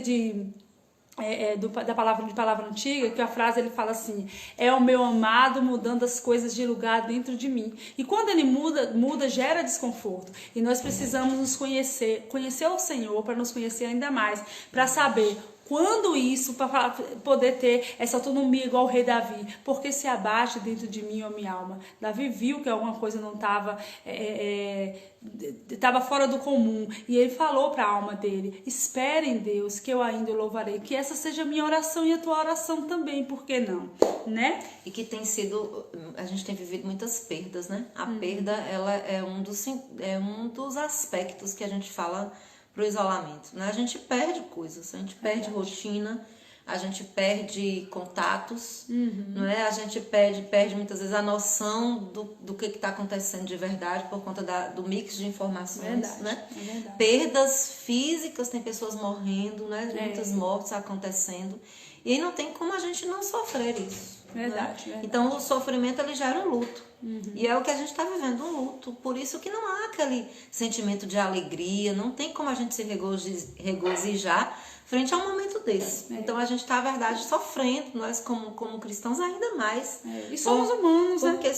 da palavra antiga, que a frase ele fala assim: é o meu amado mudando as coisas de lugar dentro de mim. E quando ele muda gera desconforto. E nós precisamos nos conhecer o Senhor para nos conhecer ainda mais, para saber quando isso, para poder ter essa autonomia igual o rei Davi. Porque se abate dentro de mim, ó minha alma. Davi viu que alguma coisa não estava fora do comum. E ele falou para a alma dele: espere em Deus que eu ainda o louvarei. Que essa seja a minha oração e a tua oração também. Por que não? Né? E que tem sido... A gente tem vivido muitas perdas, né? A perda, ela é um dos aspectos que a gente fala pro isolamento, né? A gente perde coisas, a gente perde rotina, a gente perde contatos, não é? A gente perde muitas vezes a noção do que está acontecendo de verdade por conta do mix de informações, né? Perdas físicas, tem pessoas morrendo, né? Muitas mortes acontecendo, e aí não tem como a gente não sofrer isso. Verdade. Então o sofrimento ele gera um luto. E é o que a gente está vivendo, um luto. Por isso que não há aquele sentimento de alegria, não tem como a gente se regozijar frente a um momento desse. Então a gente está, na verdade, sofrendo, nós como cristãos ainda mais. E somos humanos, né? Porque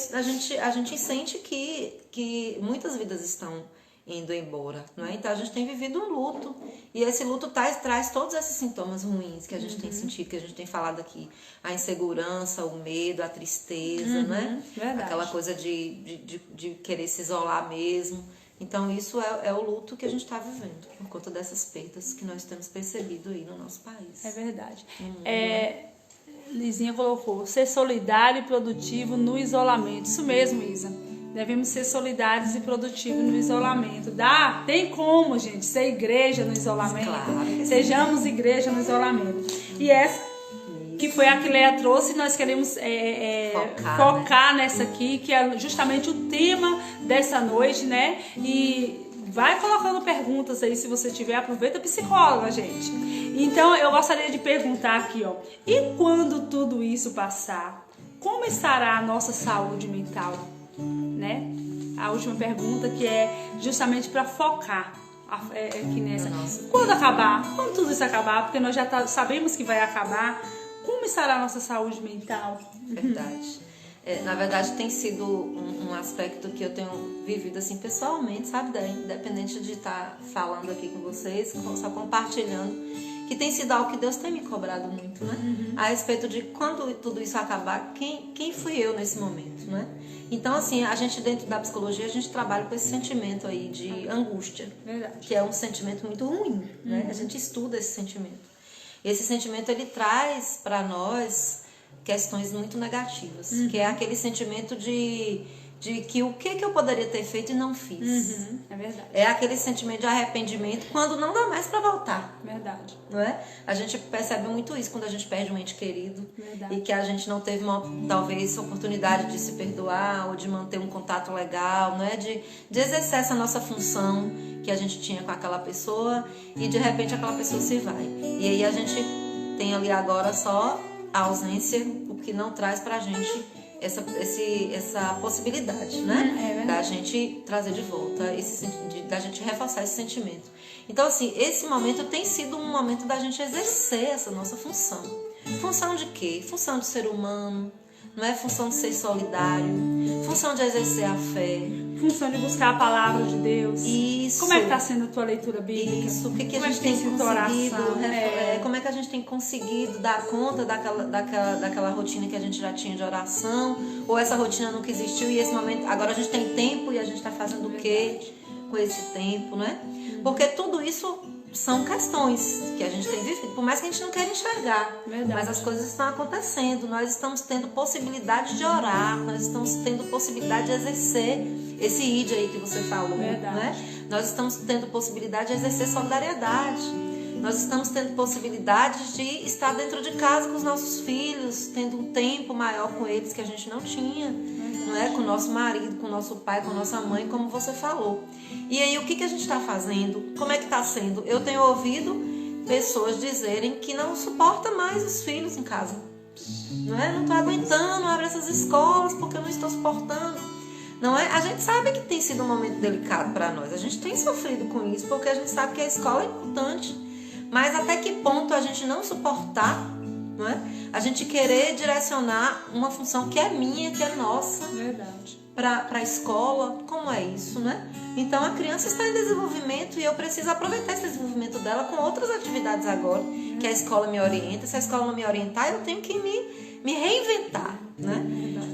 a gente sente que muitas vidas estão indo embora, não é? Então a gente tem vivido um luto, e esse luto traz todos esses sintomas ruins que a gente tem sentido, que a gente tem falado aqui: a insegurança, o medo, a tristeza, né? Verdade. Aquela coisa de querer se isolar mesmo. Então isso é o luto que a gente está vivendo por conta dessas perdas que nós temos percebido aí no nosso país. É verdade. Lizinha colocou: ser solidário e produtivo no isolamento. Isso mesmo, Isa. Devemos ser solidários e produtivos no isolamento. Tem como, gente, ser igreja no isolamento. Claro. Sejamos igreja no isolamento. E essa que foi a que Leia trouxe, nós queremos focar nessa aqui, que é justamente o tema dessa noite, né? E vai colocando perguntas aí, se você tiver, aproveita, psicóloga, gente. Então, eu gostaria de perguntar aqui, ó: e quando tudo isso passar, como estará a nossa saúde mental? Né? A última pergunta, que é justamente para focar aqui nessa. Quando tudo isso acabar, porque nós já sabemos que vai acabar, como estará a nossa saúde mental? Verdade. Na verdade, tem sido um aspecto que eu tenho vivido assim pessoalmente, sabe, Dé? Independente de estar falando aqui com vocês, só compartilhando, que tem sido algo que Deus tem me cobrado muito, né? A respeito de quando tudo isso acabar, quem fui eu nesse momento, né? Então, assim, a gente dentro da psicologia, a gente trabalha com esse sentimento aí de angústia. Verdade. Que é um sentimento muito ruim, né? A gente estuda esse sentimento. Esse sentimento, ele traz para nós questões muito negativas, que é aquele sentimento de que o que eu poderia ter feito e não fiz. É verdade. É aquele sentimento de arrependimento quando não dá mais para voltar. Verdade. Não é? A gente percebe muito isso quando a gente perde um ente querido. Verdade. E que a gente não teve talvez oportunidade de se perdoar ou de manter um contato legal, não é? De exercer essa nossa função que a gente tinha com aquela pessoa e de repente aquela pessoa se vai. E aí a gente tem ali agora só a ausência, o que não traz pra gente essa possibilidade, né? Da gente trazer de volta, da gente reforçar esse sentimento. Então, assim, esse momento tem sido um momento da gente exercer essa nossa função. Função de quê? Função de ser humano, não é? Função de ser solidário, função de exercer a fé. Função de buscar a palavra de Deus. Isso. Como é que está sendo a tua leitura bíblica? Isso. O que a Como gente tem conseguido? Oração? Como é que a gente tem conseguido dar conta daquela rotina que a gente já tinha de oração? Ou essa rotina nunca existiu e esse momento agora a gente tem tempo e a gente está fazendo o quê com esse tempo, né? Porque tudo isso são questões que a gente tem vivido, por mais que a gente não queira enxergar. Verdade. Mas as coisas estão acontecendo. Nós estamos tendo possibilidade de orar, nós estamos tendo possibilidade de exercer esse id aí que você falou, né? Nós estamos tendo possibilidade de exercer solidariedade. Nós estamos tendo possibilidade de estar dentro de casa com os nossos filhos, tendo um tempo maior com eles que a gente não tinha, não é? Com o nosso marido, com o nosso pai, com a nossa mãe, como você falou. E aí, o que a gente está fazendo? Como é que está sendo? Eu tenho ouvido pessoas dizerem que não suporta mais os filhos em casa. Não é? Não estou aguentando, abre essas escolas porque eu não estou suportando. Não é? A gente sabe que tem sido um momento delicado para nós. A gente tem sofrido com isso porque a gente sabe que a escola é importante. Mas até que ponto a gente não suportar, não é? A gente querer direcionar uma função que é minha, que é nossa, para a escola, como é isso, né? Então a criança está em desenvolvimento e eu preciso aproveitar esse desenvolvimento dela com outras atividades agora, que a escola me orienta. Se a escola não me orientar, eu tenho que me reinventar, né?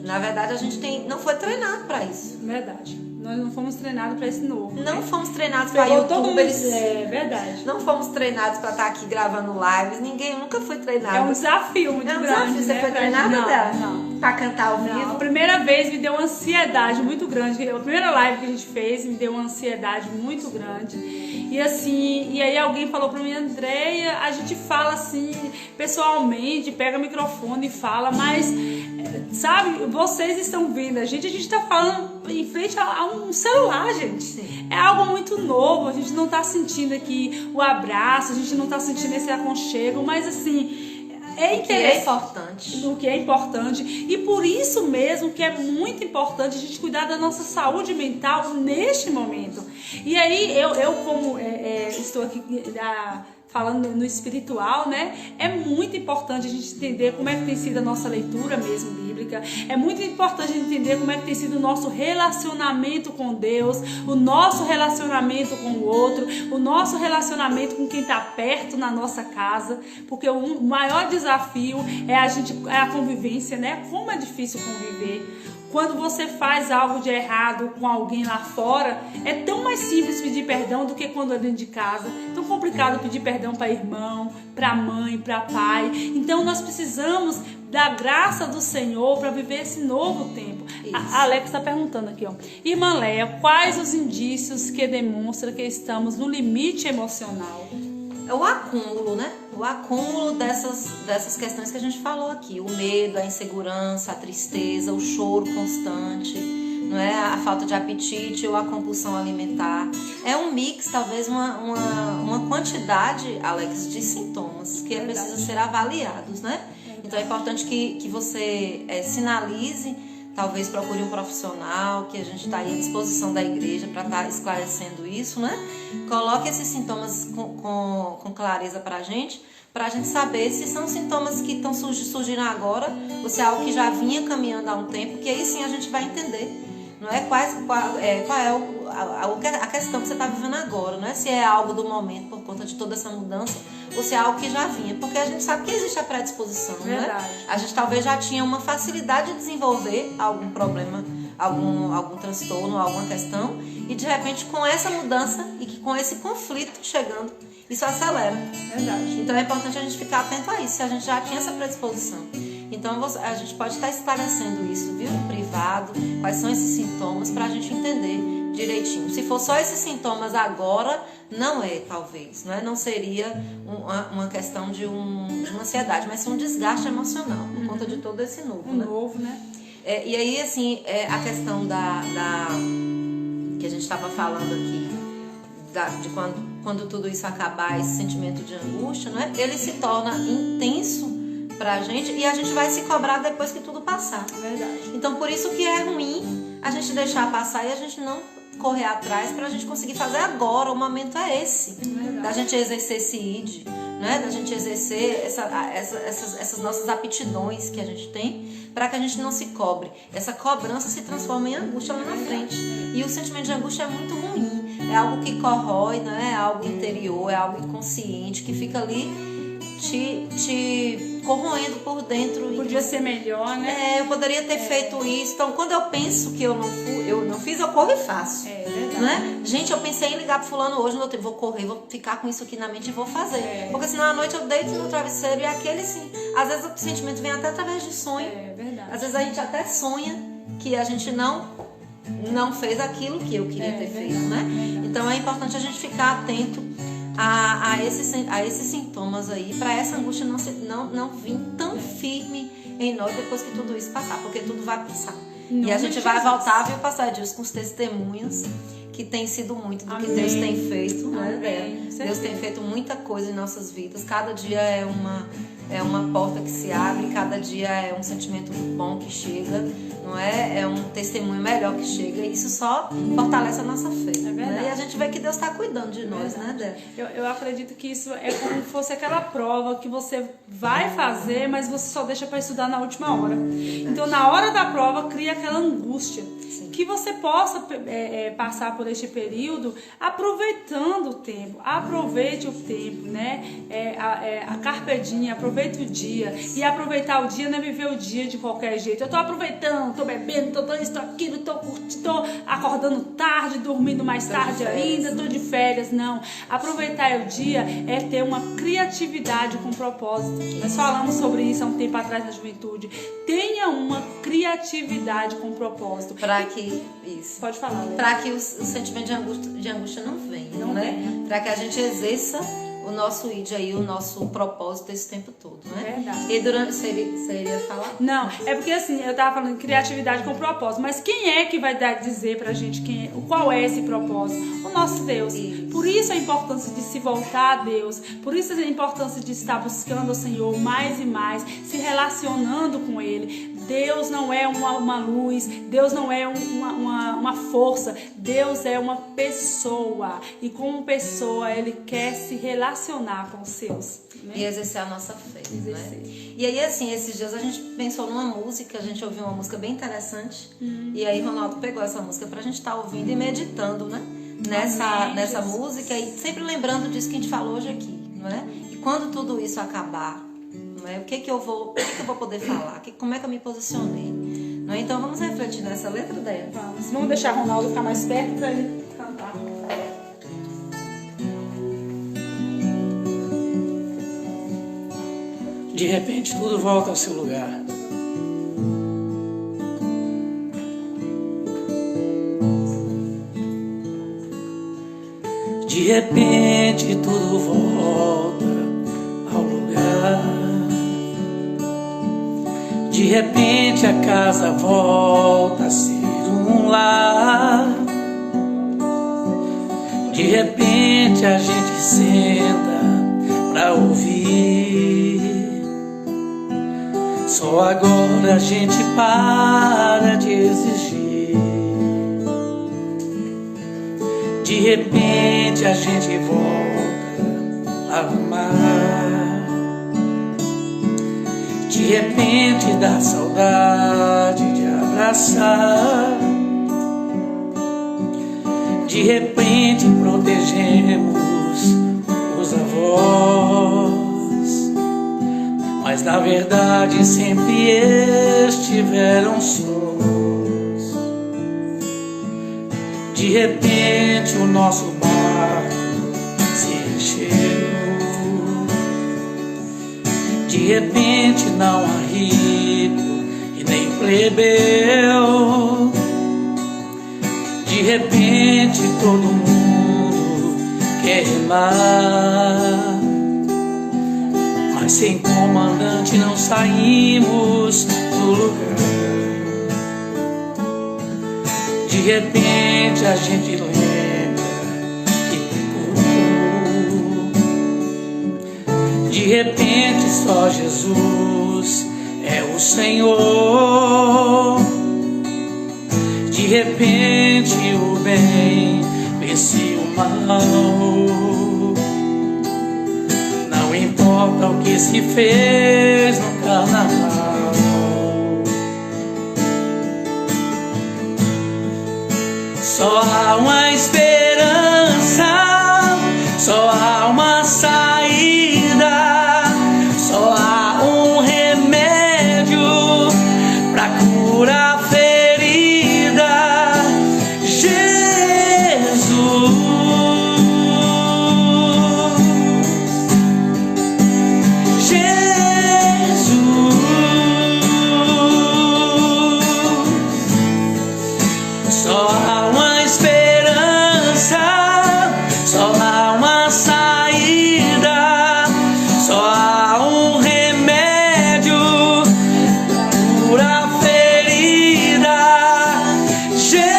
Na verdade, a gente não foi treinado para isso. Verdade. Nós não fomos treinados para esse novo. Não fomos treinados para youtubers. É verdade. Não fomos treinados para estar aqui gravando lives. Nunca foi treinado. É um desafio muito grande. Desafio. Você foi treinada para cantar ao vivo? Não. A primeira vez me deu uma ansiedade muito grande. A primeira live que a gente fez me deu uma ansiedade muito grande. E assim, e aí alguém falou para mim, Andréia, a gente fala assim, pessoalmente, pega o microfone e fala, mas sabe, vocês estão vendo a gente está falando em frente a um celular, gente. Sim. É algo muito novo, a gente não tá sentindo aqui o abraço, a gente não tá sentindo esse aconchego, mas assim, o que é importante. O que é importante. E por isso mesmo que é muito importante a gente cuidar da nossa saúde mental neste momento. E aí, eu como estou aqui falando no espiritual, né? É muito importante a gente entender como é que tem sido a nossa leitura mesmo bíblica. É muito importante a gente entender como é que tem sido o nosso relacionamento com Deus, o nosso relacionamento com o outro, o nosso relacionamento com quem está perto na nossa casa, porque o maior desafio é a convivência, né? Como é difícil conviver. Quando você faz algo de errado com alguém lá fora, é tão mais simples pedir perdão do que quando é dentro de casa. É tão complicado pedir perdão para irmão, para mãe, para pai. Então nós precisamos da graça do Senhor para viver esse novo tempo. A Alex está perguntando aqui, ó. Irmã Leia, quais os indícios que demonstram que estamos no limite emocional? É o acúmulo, né? O acúmulo dessas questões que a gente falou aqui. O medo, a insegurança, a tristeza, o choro constante, não é? A falta de apetite ou a compulsão alimentar. É um mix, talvez uma quantidade, Alex, de sintomas que precisam ser avaliados, né? Então é importante que você sinalize, talvez procure um profissional, que a gente está aí à disposição da igreja para estar esclarecendo isso, né? Coloque esses sintomas com clareza para a gente saber se são sintomas que estão surgindo agora ou se é algo que já vinha caminhando há um tempo, que aí sim a gente vai entender, não é? Qual é a questão que você está vivendo agora, não é? Se é algo do momento por conta de toda essa mudança ou se é algo que já vinha, porque a gente sabe que existe a predisposição, né? A gente talvez já tinha uma facilidade de desenvolver algum problema, algum transtorno, alguma questão, e de repente com essa mudança e com esse conflito chegando, isso acelera. Verdade. Então é importante a gente ficar atento a isso, se a gente já tinha essa predisposição. Então a gente pode estar esclarecendo isso, viu? No privado, quais são esses sintomas, para a gente entender direitinho. Se for só esses sintomas agora, não é, talvez, né? Não seria uma questão de uma ansiedade, mas um desgaste emocional, por conta de todo esse novo, né? E aí, assim, a questão que a gente estava falando aqui, de quando tudo isso acabar, esse sentimento de angústia, né? Ele se torna intenso pra gente e a gente vai se cobrar depois que tudo passar. Verdade. Então, por isso que é ruim a gente deixar passar e a gente não correr atrás pra gente conseguir fazer agora. O momento é esse. Verdade. Da gente exercer esse id, né? Da gente exercer essas nossas aptidões que a gente tem, para que a gente não se cobre. Essa cobrança se transforma em angústia lá na frente. E o sentimento de angústia é muito ruim. É algo que corrói, né? É algo interior, é algo inconsciente, que fica ali te corroendo por dentro. Podia ser melhor, né? Eu poderia ter feito isso. Então, quando eu penso que eu não fiz, eu corro e faço. É verdade. Né? Gente, eu pensei em ligar pro fulano hoje, no tempo, vou correr, vou ficar com isso aqui na mente e vou fazer. Porque senão à noite eu deito no travesseiro e aquele, assim, às vezes o sentimento vem até através de sonho. É verdade. Às vezes a gente até sonha que a gente não fez aquilo que eu queria ter feito, né? Então é importante a gente ficar atento a esses sintomas aí, para essa angústia não vir tão firme em nós depois que tudo isso passar, porque tudo vai passar. E a gente vai voltar, viu, passar dias com os testemunhos, que tem sido muito do que Deus tem feito, né? Deus tem feito muita coisa em nossas vidas. Cada dia é uma porta que se abre, cada dia é um sentimento bom que chega, não é? É um testemunho melhor que chega, e isso só fortalece a nossa fé. Né? E a gente vê que Deus está cuidando de nós, né, Dé? Eu acredito que isso é como se fosse aquela prova que você vai fazer, mas você só deixa para estudar na última hora. Então, na hora da prova, cria aquela angústia. Sim. Que você possa passar por este período aproveitando o tempo. Aproveite o tempo, né? A carpe diem, aproveite o dia. E aproveitar o dia não é viver o dia de qualquer jeito. Eu tô aproveitando, tô bebendo, tô dando isso, tô aquilo, tô curtindo, tô acordando tarde, dormindo mais tarde ainda, tô de férias. Não. Aproveitar o dia é ter uma criatividade com propósito. Nós falamos sobre isso há um tempo atrás na juventude. Tenha uma criatividade com propósito. Pode falar. Para que o sentimento de angústia não venha, né? Para que a gente exerça o nosso id aí, o nosso propósito esse tempo todo, né? Verdade. E durante você iria falar? Não, é porque assim, eu tava falando de criatividade com propósito, mas quem é que vai dizer pra gente qual é esse propósito? O nosso Deus. Isso. Por isso a importância de se voltar a Deus, por isso a importância de estar buscando o Senhor mais e mais, se relacionando com Ele. Deus não é uma luz, Deus não é uma força, Deus é uma pessoa, e como pessoa Ele quer se relacionar com os seus, né? E exercer a nossa fé, né? E aí, assim, esses dias a gente pensou numa música, a gente ouviu uma música bem interessante, e aí Ronaldo pegou essa música pra gente estar ouvindo e meditando, né? Nessa música, e sempre lembrando disso que a gente falou hoje aqui, não é? E quando tudo isso acabar, o que eu vou poder falar? Como é que eu me posicionei? Não é? Então vamos refletir nessa letra dela. Vamos deixar o Ronaldo ficar mais perto para ele cantar. De repente tudo volta ao seu lugar. De repente tudo volta ao lugar. De repente a casa volta a ser um lar. De repente a gente senta pra ouvir. Só agora a gente para de exigir. De repente a gente volta a amar. De repente dá saudade de abraçar. De repente protegemos os avós, mas na verdade sempre estiveram sós. De repente o nosso barco se encheu. De De repente não há rico e nem plebeu. De repente todo mundo quer remar, mas sem comandante não saímos do lugar. De repente a gente lembra que pecou. De repente só Jesus é o Senhor. De repente o bem vence o mal. Não importa o que se fez no carnaval. Só há uma esperança, só há uma saída, só há um remédio pra curar a ferida. Jesus, Jesus, só há uma esperança, só há uma saída, só há um remédio pra ferida. Jesus,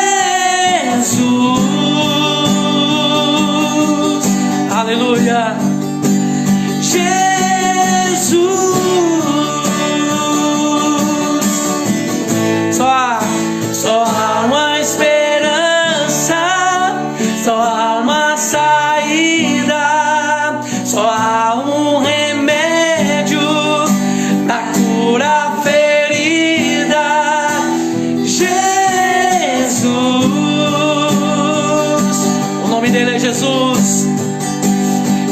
aleluia. Jesus, só há uma esperança, só há uma saída, só há um remédio pra curar a ferida. Jesus, o nome dele é Jesus.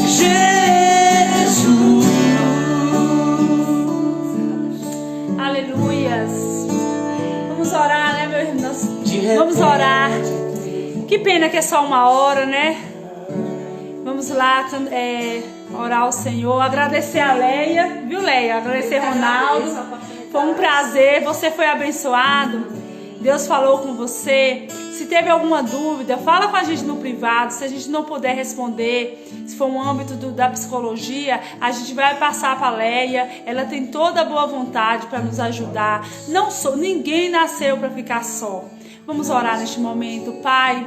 Jesus, Aleluias. Vamos orar, né, meu irmão? Vamos orar. Que pena que é só uma hora, né? Vamos lá orar ao Senhor. Agradecer a Leia, viu, Leia? Agradecer Ronaldo. Foi um prazer. Você foi abençoado. Deus falou com você. Se teve alguma dúvida, fala com a gente no privado. Se a gente não puder responder, se for um âmbito da psicologia, a gente vai passar para a Leia. Ela tem toda a boa vontade para nos ajudar. Ninguém nasceu para ficar só. Vamos orar neste momento. Pai,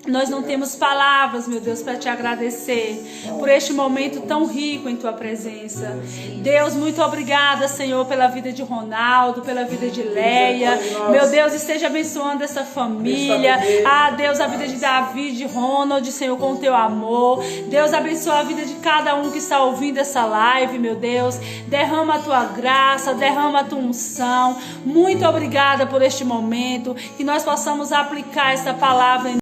nós não temos palavras, meu Deus, para te agradecer por este momento tão rico em tua presença. Deus, muito obrigada, Senhor, pela vida de Ronaldo, pela vida de Leia. Meu Deus, esteja abençoando essa família. Ah, Deus, a vida de Davi, de Ronald, Senhor, com o teu amor. Deus, abençoa a vida de cada um que está ouvindo essa live, meu Deus. Derrama a tua graça, derrama a tua unção. Muito obrigada por este momento, que nós possamos aplicar essa palavra em